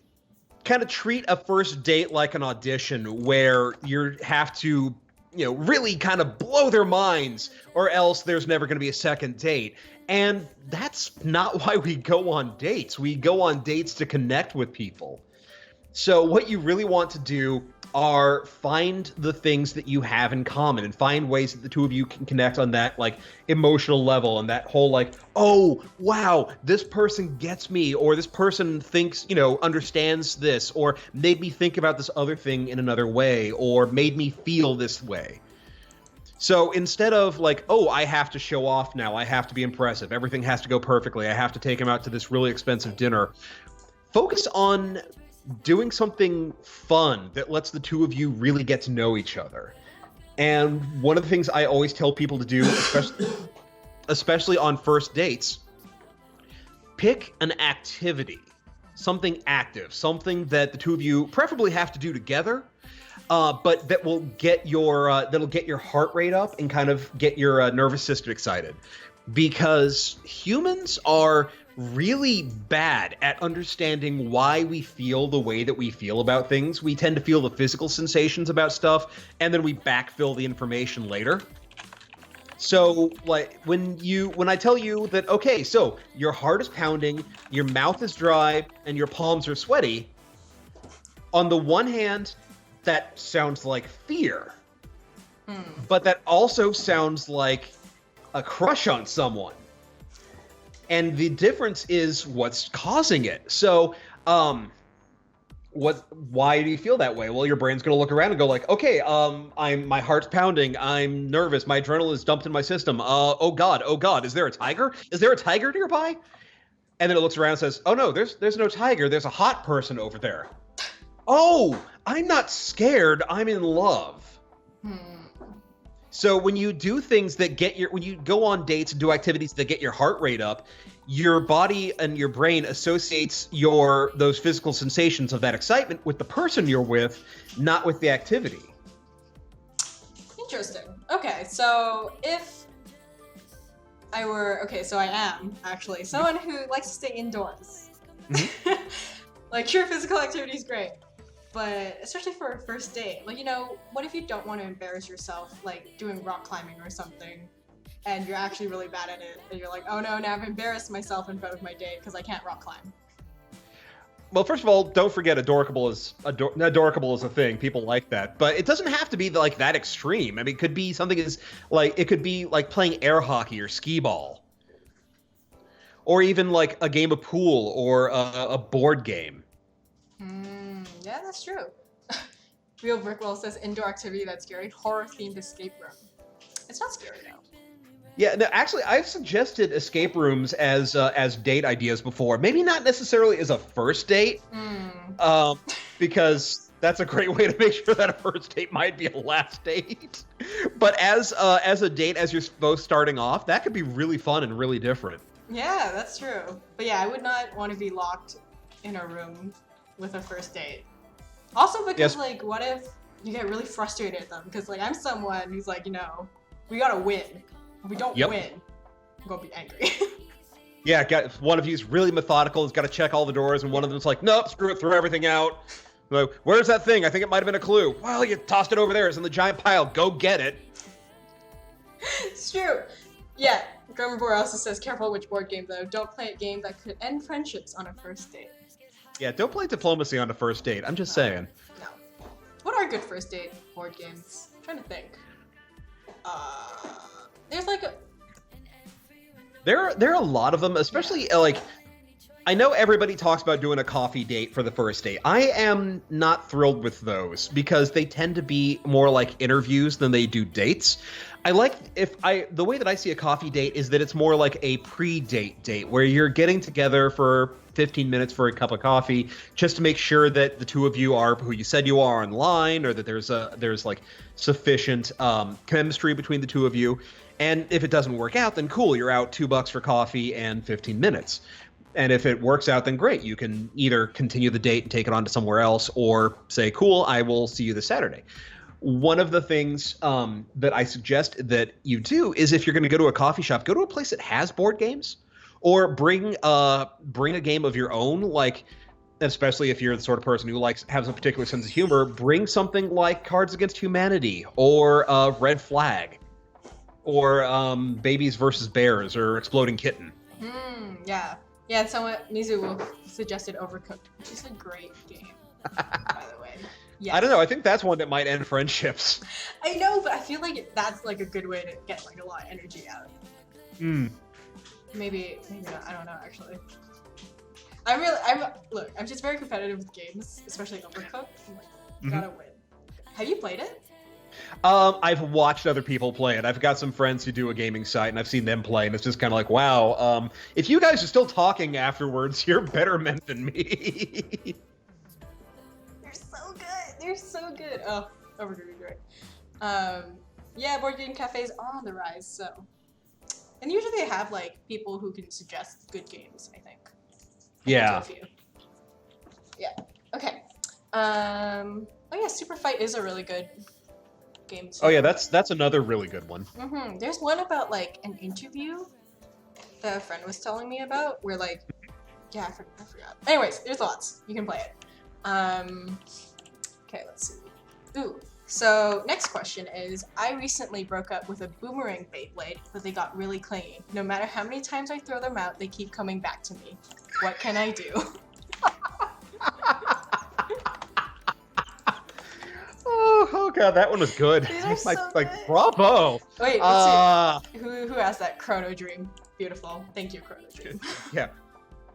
kind of treat a first date like an audition where you have to, really kind of blow their minds, or else there's never going to be a second date. And that's not why we go on dates. We go on dates to connect with people. So what you really want to do are find the things that you have in common and find ways that the two of you can connect on that emotional level and that whole oh, wow, this person gets me, or this person thinks, understands this, or made me think about this other thing in another way, or made me feel this way. So instead of oh, I have to show off now, I have to be impressive, everything has to go perfectly, I have to take him out to this really expensive dinner, focus on doing something fun that lets the two of you really get to know each other. And one of the things I always tell people to do, especially on first dates, pick an activity, something active, something that the two of you preferably have to do together, but that will get that'll get your heart rate up and kind of get your nervous system excited. Because humans are really bad at understanding why we feel the way that we feel about things. We tend to feel the physical sensations about stuff, and then we backfill the information later. So, when I tell you that, okay, so your heart is pounding, your mouth is dry, and your palms are sweaty, on the one hand, that sounds like fear. But that also sounds like a crush on someone. And the difference is what's causing it. So, why do you feel that way? Well, your brain's going to look around and go okay, my heart's pounding, I'm nervous, my adrenaline is dumped in my system. Oh God, is there a tiger? Is there a tiger nearby? And then it looks around and says, oh no, there's no tiger, there's a hot person over there. Oh, I'm not scared, I'm in love. So when you do things that when you go on dates and do activities that get your heart rate up, your body and your brain associates those physical sensations of that excitement with the person you're with, not with the activity. Interesting. Okay, so I am actually someone who likes to stay indoors. Mm-hmm. Sure, physical activity is great. But especially for a first date, what if you don't want to embarrass yourself, doing rock climbing or something, and you're actually really bad at it, and you're like, oh no, now I've embarrassed myself in front of my date because I can't rock climb. Well, first of all, don't forget adorkable is a thing. People like that, but it doesn't have to be that extreme. I mean, it could be something it could be playing air hockey or skee ball, or even a game of pool or a board game. Yeah, that's true. Real Brickwell says indoor activity that's scary, horror-themed escape room. It's not scary though. Yeah, no, actually, I've suggested escape rooms as date ideas before. Maybe not necessarily as a first date, because that's a great way to make sure that a first date might be a last date. But as a date, as you're both starting off, that could be really fun and really different. Yeah, that's true. But yeah, I would not want to be locked in a room with a first date. Also because, what if you get really frustrated at them? Because, I'm someone who's we gotta win. If we don't win, I'm gonna be angry. Yeah, one of you's really methodical, has got to check all the doors, and one of them's nope, screw it, throw everything out. Where's that thing? I think it might have been a clue. Well, you tossed it over there. It's in the giant pile. Go get it. It's true. Yeah, Grammar Boy also says, careful which board game, though. Don't play a game that could end friendships on a first date. Yeah, don't play diplomacy on a first date. I'm just saying. No. What are good first date board games? I'm trying to think. There's There are a lot of them, especially I know everybody talks about doing a coffee date for the first date. I am not thrilled with those because they tend to be more like interviews than they do dates. The way that I see a coffee date is that it's more like a pre-date date where you're getting together for 15 minutes for a cup of coffee just to make sure that the two of you are who you said you are online, or that there's sufficient chemistry between the two of you. And if it doesn't work out, then cool, you're out $2 for coffee and 15 minutes. And if it works out, then great. You can either continue the date and take it on to somewhere else, or say, cool, I will see you this Saturday. One of the things that I suggest that you do is, if you're going to go to a coffee shop, go to a place that has board games, or bring a game of your own, like, especially if you're the sort of person who has a particular sense of humor, bring something like Cards Against Humanity, or Red Flag, or Babies versus Bears, or Exploding Kitten. Yeah. Yeah, someone, Mizu suggested Overcooked, which is a great game, by the way. Yes. I don't know. I think that's one that might end friendships. I know, but I feel like that's like a good way to get like a lot of energy out. Maybe not. I don't know, actually. I'm just very competitive with games, especially Overcooked. I'm like, gotta win. Have you played it? I've watched other people play it. I've got some friends who do a gaming site, and I've seen them play, and it's just kind of like, wow, if you guys are still talking afterwards, you're better men than me. They're so good. They're so good. Oh, Overcooked is great. Yeah, board game cafes are on the rise, so. And usually they have, like, people who can suggest good games, I think. Yeah. Yeah. Okay. Oh yeah, Super Fight is a really good game too. Oh yeah, that's another really good one. There's one about like an interview that a friend was telling me about, where like, yeah, I forgot. Anyways, there's lots. You can play it. Okay, let's see. Ooh. So next question is, I recently broke up with a boomerang Beyblade, but they got really clingy. No matter how many times I throw them out, they keep coming back to me. What can I do? Oh god, that one was good. These are so like good. Bravo. Wait, let's see. Who asked that? Chrono Dream. Beautiful. Thank you, Chrono Dream. Yeah.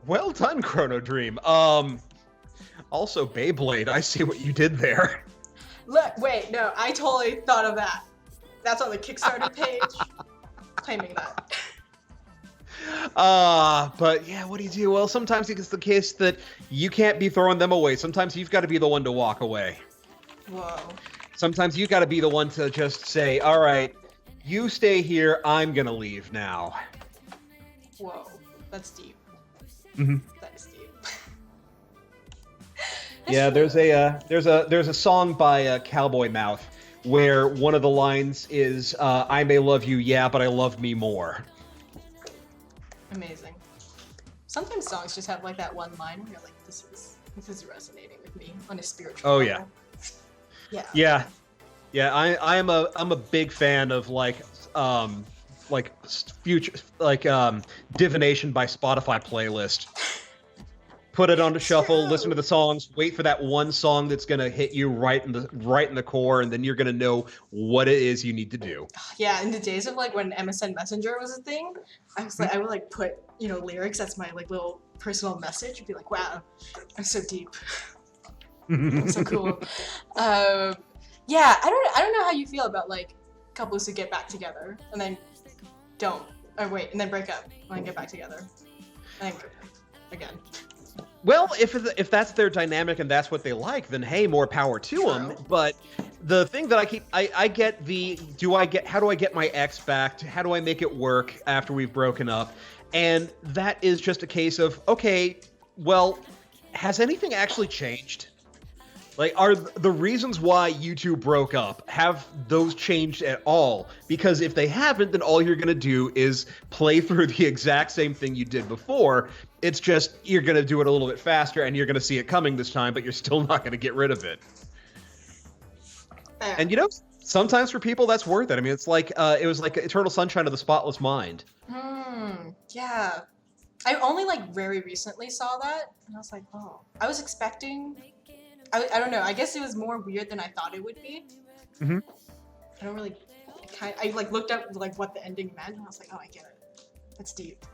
Well done, Chrono Dream. Also Beyblade, I see what you did there. Look, wait, no, I totally thought of that. That's on the Kickstarter page. Claiming that. But yeah, what do you do? Well, sometimes it's the case that you can't be throwing them away. Sometimes you've got to be the one to walk away. Whoa. Sometimes you got to be the one to just say, all right, you stay here, I'm gonna leave now. Whoa, that's deep. That is deep. Yeah, there's a song by Cowboy Mouth where one of the lines is, I may love you, yeah, but I love me more. Amazing. Sometimes songs just have like that one line where you're like, this is resonating with me on a spiritual level. Yeah. I'm a big fan of divination by Spotify playlist. Put it on the shuffle, listen to the songs, wait for that one song that's gonna hit you right in the core, and then you're gonna know what it is you need to do. Yeah, in the days of like when MSN Messenger was a thing, I was like, I would like put lyrics as my like little personal message and be like, wow, I'm so deep. I'm so cool. Yeah, I don't know how you feel about like couples who get back together and then and then break up and then get back together and then again. Well, if that's their dynamic and that's what they like, then hey, more power to them. But the thing that I get how do I get my ex back? How do I make it work after we've broken up? And that is just a case of, okay, well, has anything actually changed? Like, are the reasons why you two broke up, have those changed at all? Because if they haven't, then all you're going to do is play through the exact same thing you did before. It's just you're going to do it a little bit faster, and you're going to see it coming this time, but you're still not going to get rid of it. And sometimes for people that's worth it. I mean, it's like it was like Eternal Sunshine of the Spotless Mind. Yeah. I only like very recently saw that, and I was like, oh. I was expecting... I don't know. I guess it was more weird than I thought it would be. I don't really... I like looked up like what the ending meant, and I was like, oh, I get it. That's deep.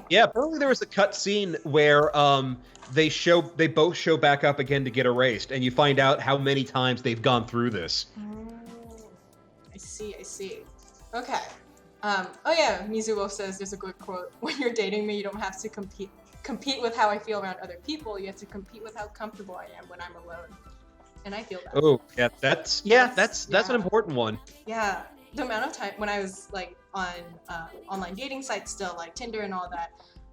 Yeah, apparently there was a cut scene where they both show back up again to get erased, and you find out how many times they've gone through this. I see. Okay. Oh yeah, Mizuo says there's a good quote. When you're dating me, you don't have to compete with how I feel around other people. You have to compete with how comfortable I am when I'm alone. And I feel that. Oh, yeah, that's an important one. Yeah, the amount of time when I was like on online dating sites still, like Tinder and all that,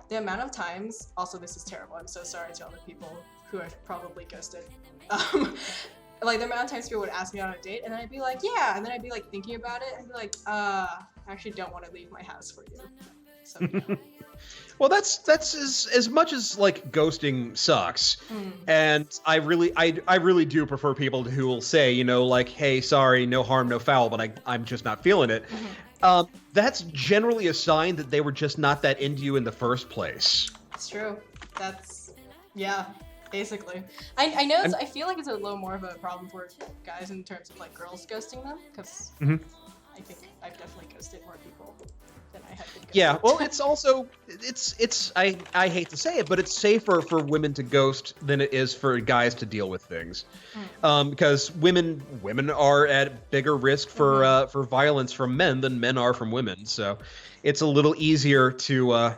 the amount of times, also this is terrible, I'm so sorry to all the people who are probably ghosted. Like the amount of times people would ask me out on a date and then I'd be like, yeah, and then I'd be like thinking about it and be like, I actually don't want to leave my house for you. So, yeah. Well, that's as much as like ghosting sucks, and I really do prefer people who will say, you know, like, hey, sorry, no harm, no foul, but I'm just not feeling it. That's generally a sign that they were just not that into you in the first place. It's true. Yeah, basically. I know. I feel like it's a little more of a problem for guys in terms of like girls ghosting them, because I think I've definitely ghosted more people than I have been ghosted. Yeah, well, it's also I hate to say it, but it's safer for women to ghost than it is for guys to deal with things, because women are at bigger risk for violence from men than men are from women. So it's a little easier to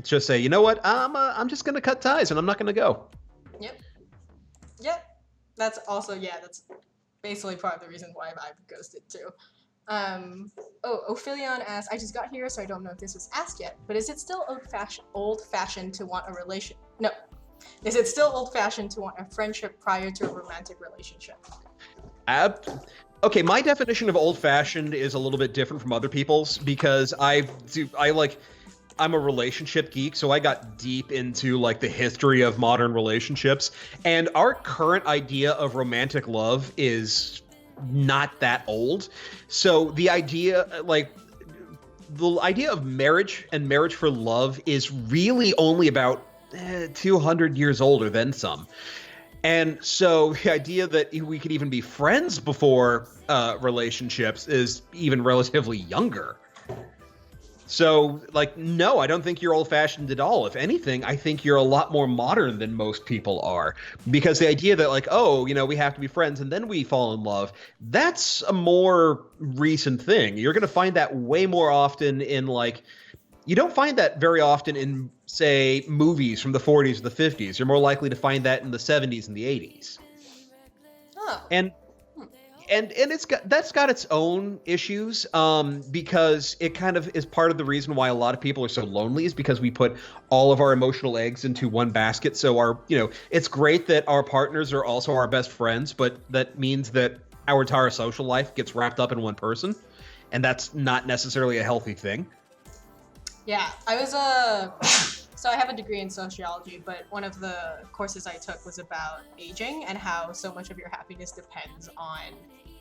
just say, you know what, I'm just gonna cut ties and I'm not gonna go. Yep. That's also that's basically part of the reason why I've ghosted too. Ophilion asks, I just got here, so I don't know if this was asked yet, but is it still old-fashioned to want a relation? No. Is it still old-fashioned to want a friendship prior to a romantic relationship? Okay, my definition of old-fashioned is a little bit different from other people's, because I'm a relationship geek, so I got deep into like the history of modern relationships, and our current idea of romantic love is not that old. So the idea of marriage and marriage for love is really only about 200 years older than some. And so the idea that we could even be friends before relationships is even relatively younger. So, like, no, I don't think you're old-fashioned at all. If anything, I think you're a lot more modern than most people are. Because the idea that, like, oh, you know, we have to be friends and then we fall in love, that's a more recent thing. You're going to find that way more often in, like, you don't find that very often in, say, movies from the 40s or the 50s. You're more likely to find that in the 70s and the 80s. Oh. And that's got its own issues, because it kind of is part of the reason why a lot of people are so lonely, is because we put all of our emotional eggs into one basket. So it's great that our partners are also our best friends, but that means that our entire social life gets wrapped up in one person, and that's not necessarily a healthy thing. Yeah, so I have a degree in sociology, but one of the courses I took was about aging and how so much of your happiness depends on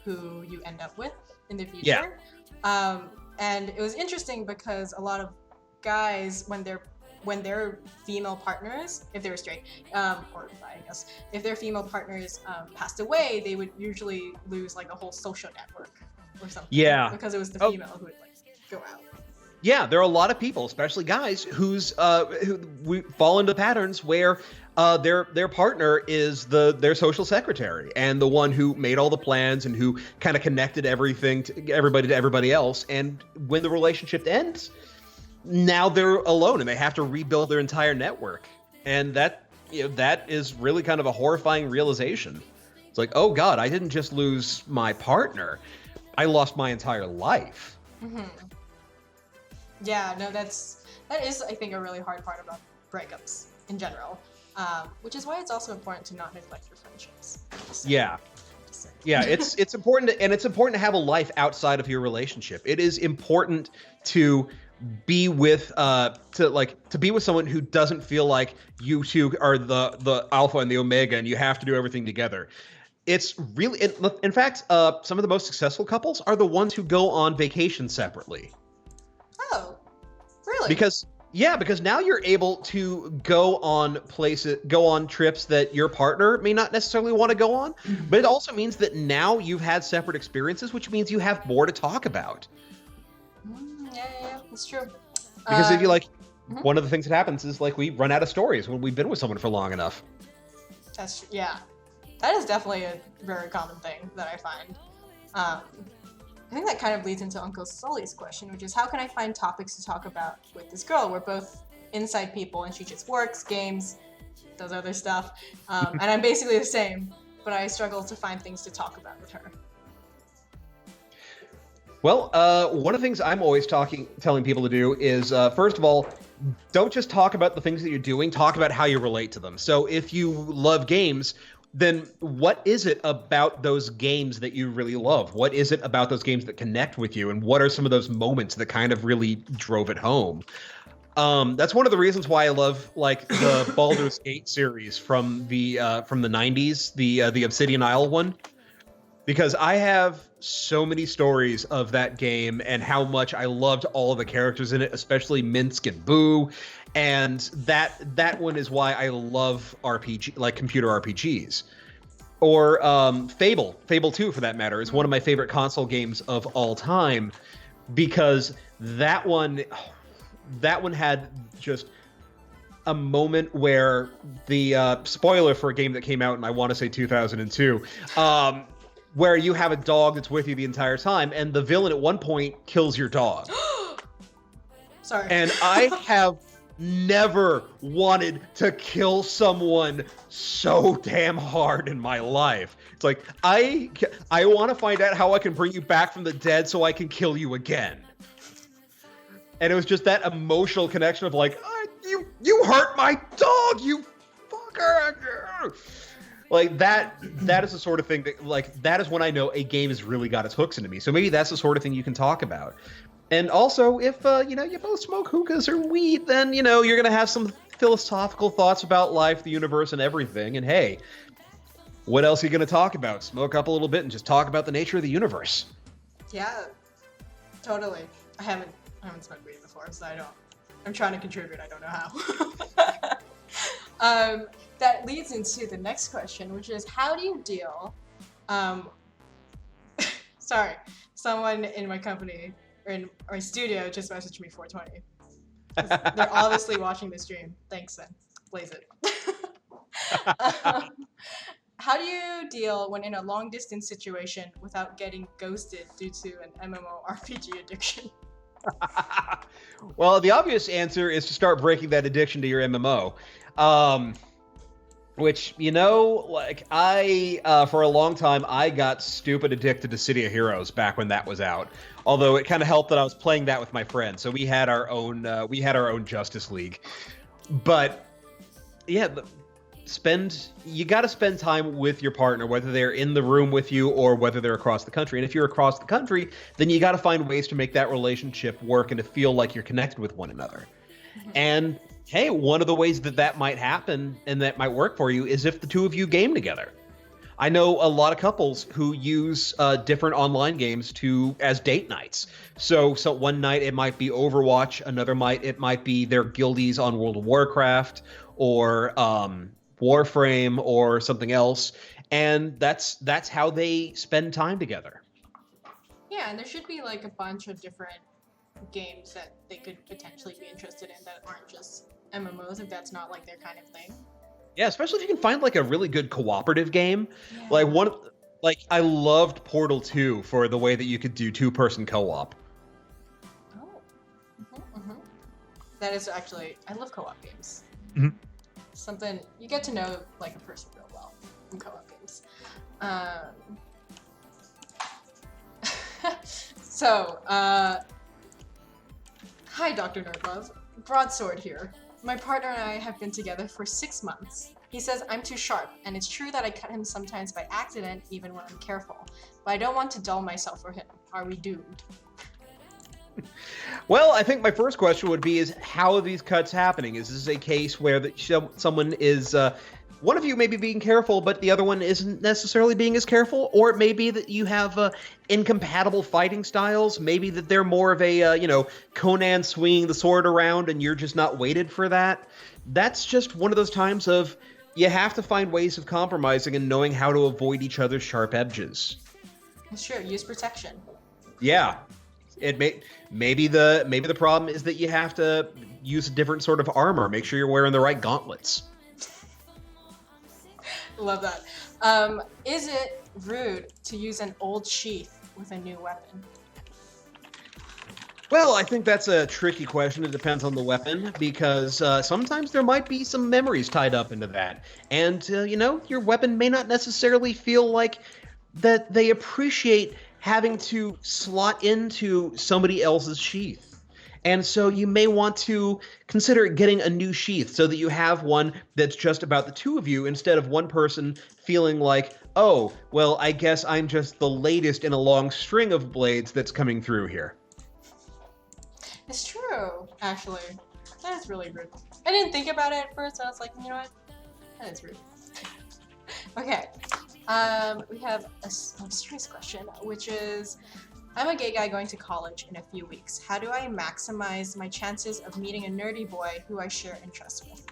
who you end up with in the future. Yeah. And it was interesting because a lot of guys, when their female partners, if they were straight, or bi, I guess, if their female partners passed away, they would usually lose like a whole social network or something. Yeah. Because it was the female who would like go out. Yeah, there are a lot of people, especially guys, who fall into patterns where their partner is their social secretary and the one who made all the plans and who kind of connected everything to everybody else. And when the relationship ends, now they're alone and they have to rebuild their entire network. And that is really kind of a horrifying realization. It's like, oh God, I didn't just lose my partner, I lost my entire life. Mm-hmm. Yeah, no, that is, I think, a really hard part about breakups in general, which is why it's also important to not neglect your friendships. Yeah, it's important to have a life outside of your relationship. It is important to be with someone who doesn't feel like you two are the alpha and the omega and you have to do everything together. It's really, in fact, some of the most successful couples are the ones who go on vacation separately. Oh, really? Because now you're able to go on trips that your partner may not necessarily want to go on, but it also means that now you've had separate experiences, which means you have more to talk about. Yeah, that's true. Because if you one of the things that happens is like we run out of stories when we've been with someone for long enough. That is definitely a very common thing that I find. I think that kind of leads into Uncle Sully's question, which is how can I find topics to talk about with this girl? We're both inside people and she just works, games, does other stuff. And I'm basically the same, but I struggle to find things to talk about with her. Well, one of the things I'm always telling people to do is, first of all, don't just talk about the things that you're doing, talk about how you relate to them. So if you love games, then what is it about those games that you really love? What is it about those games that connect with you? And what are some of those moments that kind of really drove it home? That's one of the reasons why I love like the Baldur's Gate series from the 90s, the Obsidian Isle one. Because I have so many stories of that game and how much I loved all of the characters in it, especially Minsk and Boo. And that one is why I love computer RPGs. Or Fable 2 for that matter, is one of my favorite console games of all time, because that one had just a moment where the spoiler for a game that came out in, I want to say 2002, where you have a dog that's with you the entire time, and the villain at one point kills your dog. Sorry. And I have never wanted to kill someone so damn hard in my life. It's like, I want to find out how I can bring you back from the dead so I can kill you again. And it was just that emotional connection of like, you hurt my dog, you fucker. Like that is the sort of thing that, like, that is when I know a game has really got its hooks into me. So maybe that's the sort of thing you can talk about. And also, if you both smoke hookahs or weed, then you're gonna have some philosophical thoughts about life, the universe, and everything. And hey, what else are you gonna talk about? Smoke up a little bit and just talk about the nature of the universe. Yeah, totally. I haven't smoked weed before, so I'm trying to contribute. I don't know how. That leads into the next question, which is, how do you deal? Sorry, someone in my company or in my studio just messaged me 420. They're obviously watching the stream. Thanks, then. Blaze it. How do you deal when in a long distance situation without getting ghosted due to an MMORPG addiction? Well, the obvious answer is to start breaking that addiction to your MMO. Which, I, for a long time, I got stupid addicted to City of Heroes back when that was out. Although it kind of helped that I was playing that with my friends, so we had our own Justice League. But yeah, you got to spend time with your partner, whether they're in the room with you or whether they're across the country. And if you're across the country, then you got to find ways to make that relationship work and to feel like you're connected with one another. And hey, one of the ways that might happen and that might work for you is if the two of you game together. I know a lot of couples who use different online games as date nights. So one night it might be Overwatch, another night it might be their guildies on World of Warcraft or Warframe or something else, and that's how they spend time together. Yeah, and there should be like a bunch of different games that they could potentially be interested in that aren't just MMOs, if that's not like their kind of thing. Yeah, especially if you can find like a really good cooperative game. Yeah. I loved Portal 2 for the way that you could do two-person co-op. Oh. That is actually, I love co-op games. Mm-hmm. Something you get to know like a person real well in co-op games. So, hi Dr. NerdLove. Broadsword here. My partner and I have been together for 6 months. He says I'm too sharp, and it's true that I cut him sometimes by accident, even when I'm careful. But I don't want to dull myself for him. Are we doomed? Well, I think my first question would be: how are these cuts happening? Is this a case where someone is one of you may be being careful, but the other one isn't necessarily being as careful? Or it may be that you have incompatible fighting styles. Maybe that they're more of a Conan swinging the sword around, and you're just not weighted for that. That's just one of those times of you have to find ways of compromising and knowing how to avoid each other's sharp edges. Sure, use protection. Yeah. Maybe the problem is that you have to use a different sort of armor. Make sure you're wearing the right gauntlets. Love that. Is it rude to use an old sheath with a new weapon? Well, I think that's a tricky question. It depends on the weapon, because sometimes there might be some memories tied up into that. And, your weapon may not necessarily feel like that they appreciate having to slot into somebody else's sheath. And so you may want to consider getting a new sheath so that you have one that's just about the two of you instead of one person feeling like, oh, well, I guess I'm just the latest in a long string of blades that's coming through here. It's true, actually. That is really rude. I didn't think about it at first. I was like, you know what? That is rude. Okay. We have a serious question, which is, I'm a gay guy going to college in a few weeks. How do I maximize my chances of meeting a nerdy boy who I share interests with?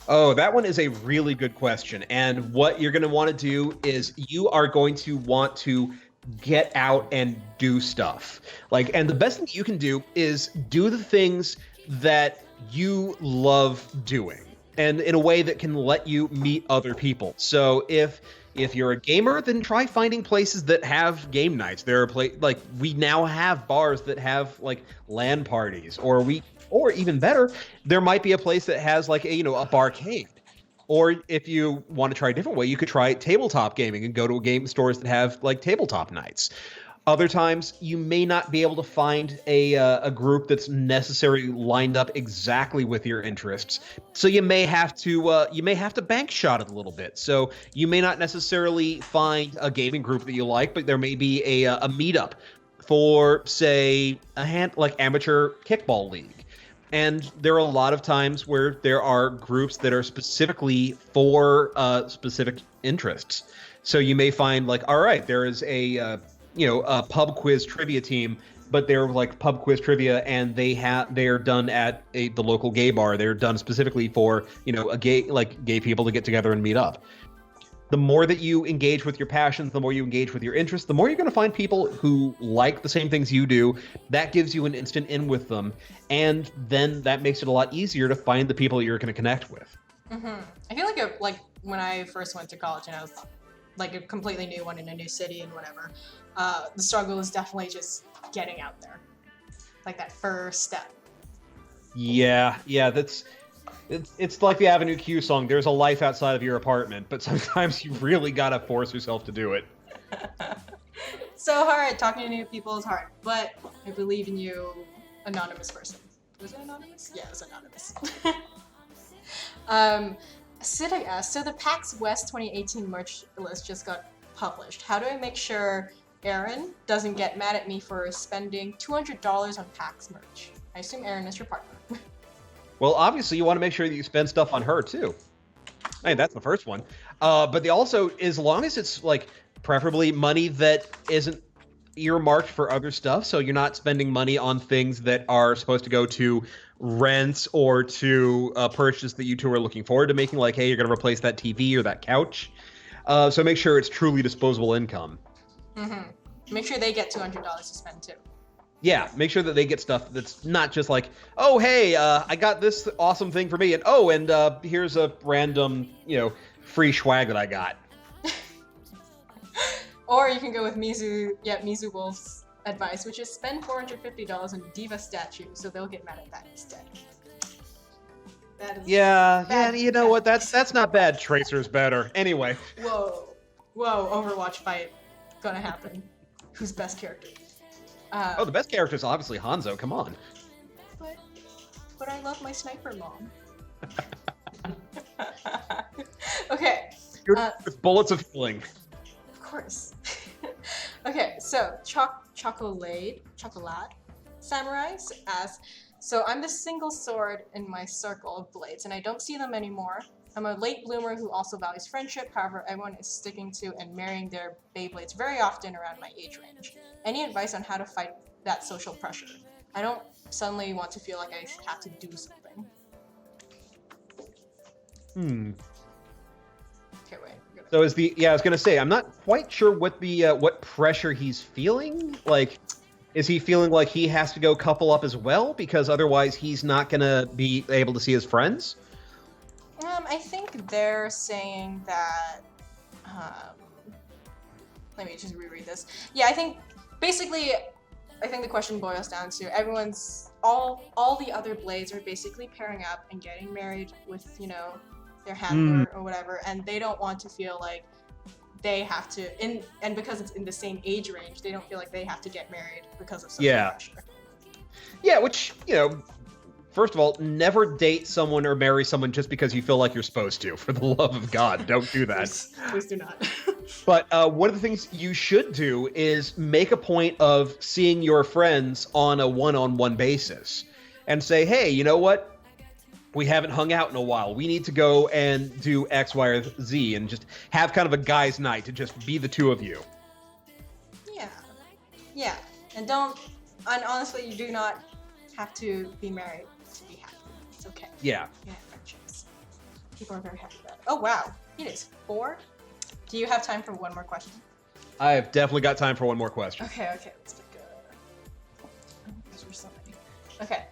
Oh, that one is a really good question. And what you're going to want to do is you are going to want to get out and do stuff. And the best thing you can do is do the things that you love doing and in a way that can let you meet other people. So if you're a gamer, then try finding places that have game nights. There are we now have bars that have LAN parties, or even better, there might be a place that has a barcade. Or if you want to try a different way, you could try tabletop gaming and go to game stores that have tabletop nights. Other times, you may not be able to find a group that's necessarily lined up exactly with your interests. So you may have to bank shot it a little bit. So you may not necessarily find a gaming group that you like, but there may be a meetup for, say, amateur kickball league. And there are a lot of times where there are groups that are specifically for specific interests. So you may find all right, there is a pub quiz trivia team, but they're pub quiz trivia, and they're done at the local gay bar. They're done specifically for gay people to get together and meet up. The more that you engage with your passions, the more you engage with your interests, the more you're going to find people who like the same things you do. That gives you an instant in with them, and then that makes it a lot easier to find the people you're going to connect with. Mm-hmm. I feel like when I first went to college and I was a completely new one in a new city and whatever, the struggle is definitely just getting out there, that first step. Yeah, it's like the Avenue Q song. There's a life outside of your apartment, but sometimes you really gotta force yourself to do it. So hard. Talking to new people is hard, but I believe in you, anonymous person. Was it anonymous? Yeah, it was anonymous. Sid, I asked, so the PAX West 2018 merch list just got published. How do I make sure Aaron doesn't get mad at me for spending $200 on PAX merch? I assume Aaron is your partner. Well, obviously, you want to make sure that you spend stuff on her, too. Hey, that's the first one. But they also, as long as it's, preferably money that isn't earmarked for other stuff, so you're not spending money on things that are supposed to go to rents or to a purchase that you two are looking forward to making, hey, you're going to replace that TV or that couch. So make sure it's truly disposable income. Mm-hmm. Make sure they get $200 to spend, too. Yeah, make sure that they get stuff that's not just oh, hey, I got this awesome thing for me, and here's a random, free swag that I got. Or you can go with Mizu Wolf's advice, which is spend $450 on Diva statue, so they'll get mad at that instead. That is you know what? That's not bad. Tracer's better. Anyway. Whoa, Overwatch fight gonna happen. Who's best character? The best character is obviously Hanzo. Come on. But I love my sniper mom. Okay. With bullets of healing. Of course. Okay, so Chocolate Samurai asks, so I'm the single sword in my circle of blades, and I don't see them anymore. I'm a late bloomer who also values friendship. However, everyone is sticking to and marrying their Beyblades very often around my age range. Any advice on how to fight that social pressure? I don't suddenly want to feel like I have to do something. Okay, wait. So I was gonna say, I'm not quite sure what pressure he's feeling. Is he feeling like he has to go couple up as well because otherwise he's not gonna be able to see his friends? I think they're saying that. Let me just reread this. Yeah, I think basically, the question boils down to all the other blades are basically pairing up and getting married with their handler or whatever, and they don't want to feel like they have to, and because it's in the same age range, they don't feel like they have to get married because of social Yeah. pressure. Yeah, which, first of all, never date someone or marry someone just because you feel like you're supposed to. For the love of God, don't do that. Please do not. But one of the things you should do is make a point of seeing your friends on a one-on-one basis and say, hey, you know what? We haven't hung out in a while. We need to go and do X, Y, or Z and just have kind of a guy's night to just be the two of you. Yeah. And honestly, you do not have to be married to be happy. It's okay. Yeah. Yeah, friendships. People are very happy about it. Oh, wow. It is 4. Do you have time for one more question? I've definitely got time for one more question. Okay. Let's pick because there's so many. Okay.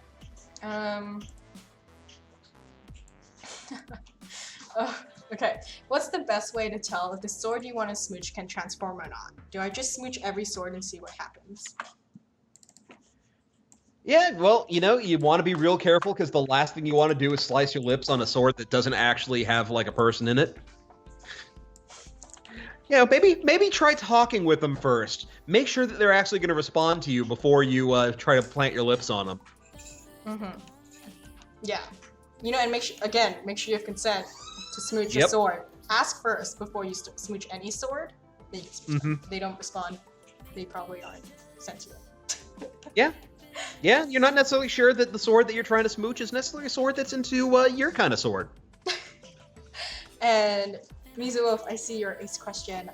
Okay. What's the best way to tell if the sword you want to smooch can transform or not? Do I just smooch every sword and see what happens? Yeah, well, you want to be real careful because the last thing you want to do is slice your lips on a sword that doesn't actually have like a person in it. Maybe try talking with them first. Make sure that they're actually going to respond to you before you try to plant your lips on them. Mm-hmm. Yeah. And make sure you have consent to smooch your sword. Ask first before you smooch any sword. Then you smooch them. If they don't respond, they probably aren't sent to you. Yeah. Yeah, you're not necessarily sure that the sword that you're trying to smooch is necessarily a sword that's into your kind of sword. And Mizu Wolf, I see your ace question.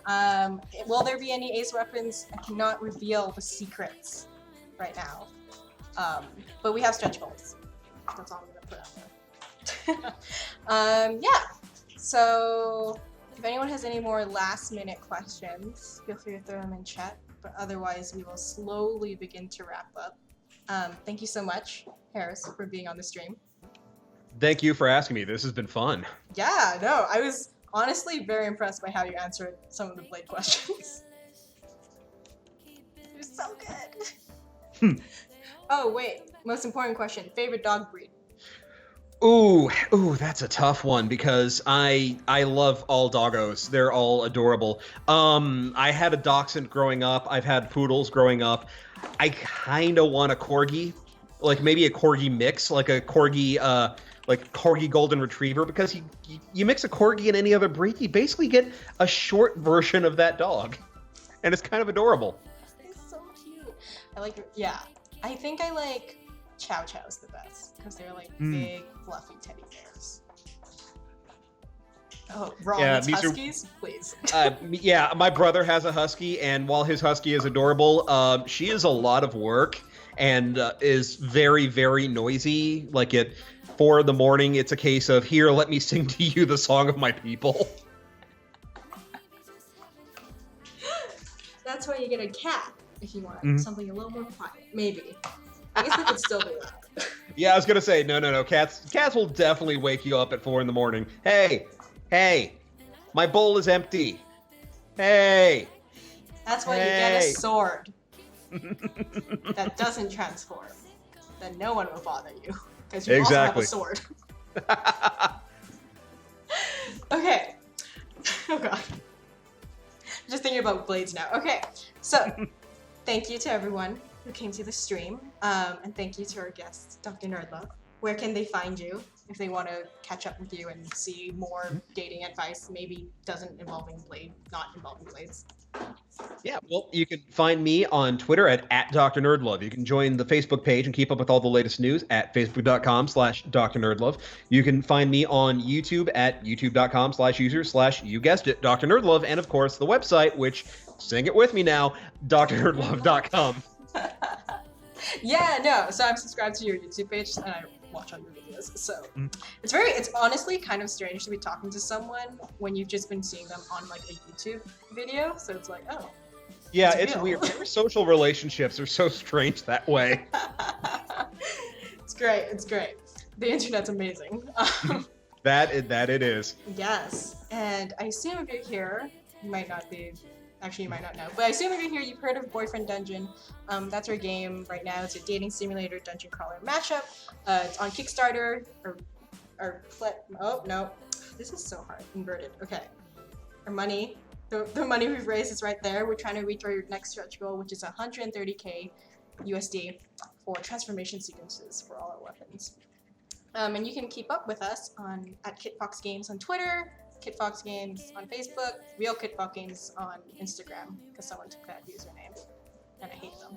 Will there be any ace weapons? I cannot reveal the secrets right now. But we have stretch goals. That's all I'm gonna put out there. Yeah. So if anyone has any more last-minute questions, feel free to throw them in chat. But otherwise, we will slowly begin to wrap up. Thank you so much, Harris, for being on the stream. Thank you for asking me. This has been fun. Yeah, no, I was honestly very impressed by how you answered some of the Blade questions. You're so good. Oh, wait. Most important question. Favorite dog breed? Ooh, that's a tough one because I love all doggos. They're all adorable. I had a dachshund growing up. I've had poodles growing up. I kind of want a corgi, like maybe a corgi mix, like a corgi, like corgi golden retriever, because you mix a corgi and any other breed, you basically get a short version of that dog, and it's kind of adorable. It's so cute. I think I like Chow Chows the best because they're like big, fluffy teddy bears. Oh, wrong. Yeah, it's huskies, please. Yeah, my brother has a husky, and while his husky is adorable, she is a lot of work and is very, very noisy. Like at 4 a.m, it's a case of, here, let me sing to you the song of my people. That's why you get a cat if you want something a little more quiet. Maybe. I guess they could still be loud. Yeah, I was gonna say no. Cats will definitely wake you up at 4 a.m. Hey, my bowl is empty. Hey. That's why you get a sword that doesn't transform. Then no one will bother you because you also have a sword. Okay. Oh god. Just thinking about blades now. Okay, so thank you to everyone who came to the stream, and thank you to our guest, Dr. NerdLove. Where can they find you if they want to catch up with you and see more dating advice, maybe not involving blades? Yeah, well, you can find me on Twitter at Dr. NerdLove. You can join the Facebook page and keep up with all the latest news at facebook.com/Dr. NerdLove. You can find me on YouTube at youtube.com/user/ you guessed it, Dr. NerdLove, and of course the website, which, sing it with me now, drnerdlove.com. Yeah, no, so I'm subscribed to your YouTube page and I watch all your videos, so it's honestly kind of strange to be talking to someone when you've just been seeing them on like a YouTube video, so it's like, oh. Yeah, it's weird. Our social relationships are so strange that way. It's great. The internet's amazing. That it is. Yes, and I assume if you're here, you might not know, but I assume if you're here, you've heard of Boyfriend Dungeon. That's our game right now. It's a dating simulator dungeon crawler mashup. It's on Kickstarter, oh no, this is so hard, inverted. Okay, our money the money we've raised is right there. We're trying to reach our next stretch goal, which is 130k USD for transformation sequences for all our weapons. And you can keep up with us at Kitfox Games on Twitter, Kitfox Games on Facebook, Real Kitfox Games on Instagram, because someone took that username, and I hate them.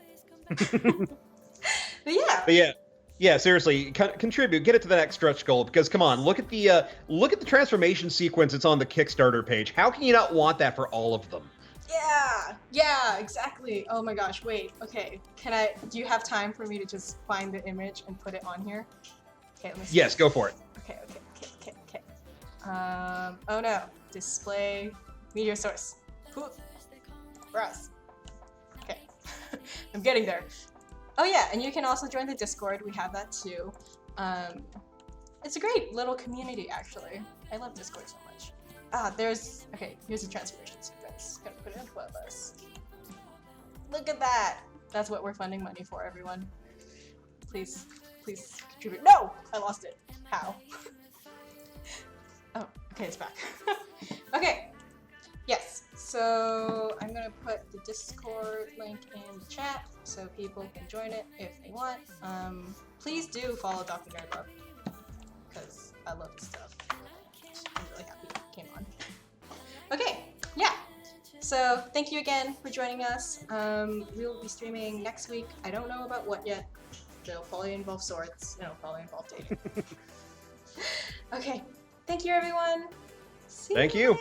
But yeah. Seriously, contribute, get it to the next stretch goal. Because come on, look at the transformation sequence that's on the Kickstarter page. How can you not want that for all of them? Yeah, exactly. Oh my gosh, wait. Okay, do you have time for me to just find the image and put it on here? Okay, let me see. Yes, go for it. Okay. Oh no. Display media source. Browse. Okay. I'm getting there. Oh yeah, and you can also join the Discord. We have that too. It's a great little community, actually. I love Discord so much. Here's a transformation sequence. Gonna put it in above us. Look at that. That's what we're funding money for, everyone. Please contribute. No! I lost it. How? Oh, okay, it's back. Okay. Yes, so I'm gonna put the Discord link in the chat so people can join it if they want. Please do follow Dr NerdLove because I love this stuff. I'm really happy it came on. Okay, yeah. So thank you again for joining us. We will be streaming next week. I don't know about what yet. It'll probably involve swords. It'll probably involve dating. Okay, thank you everyone. See you later.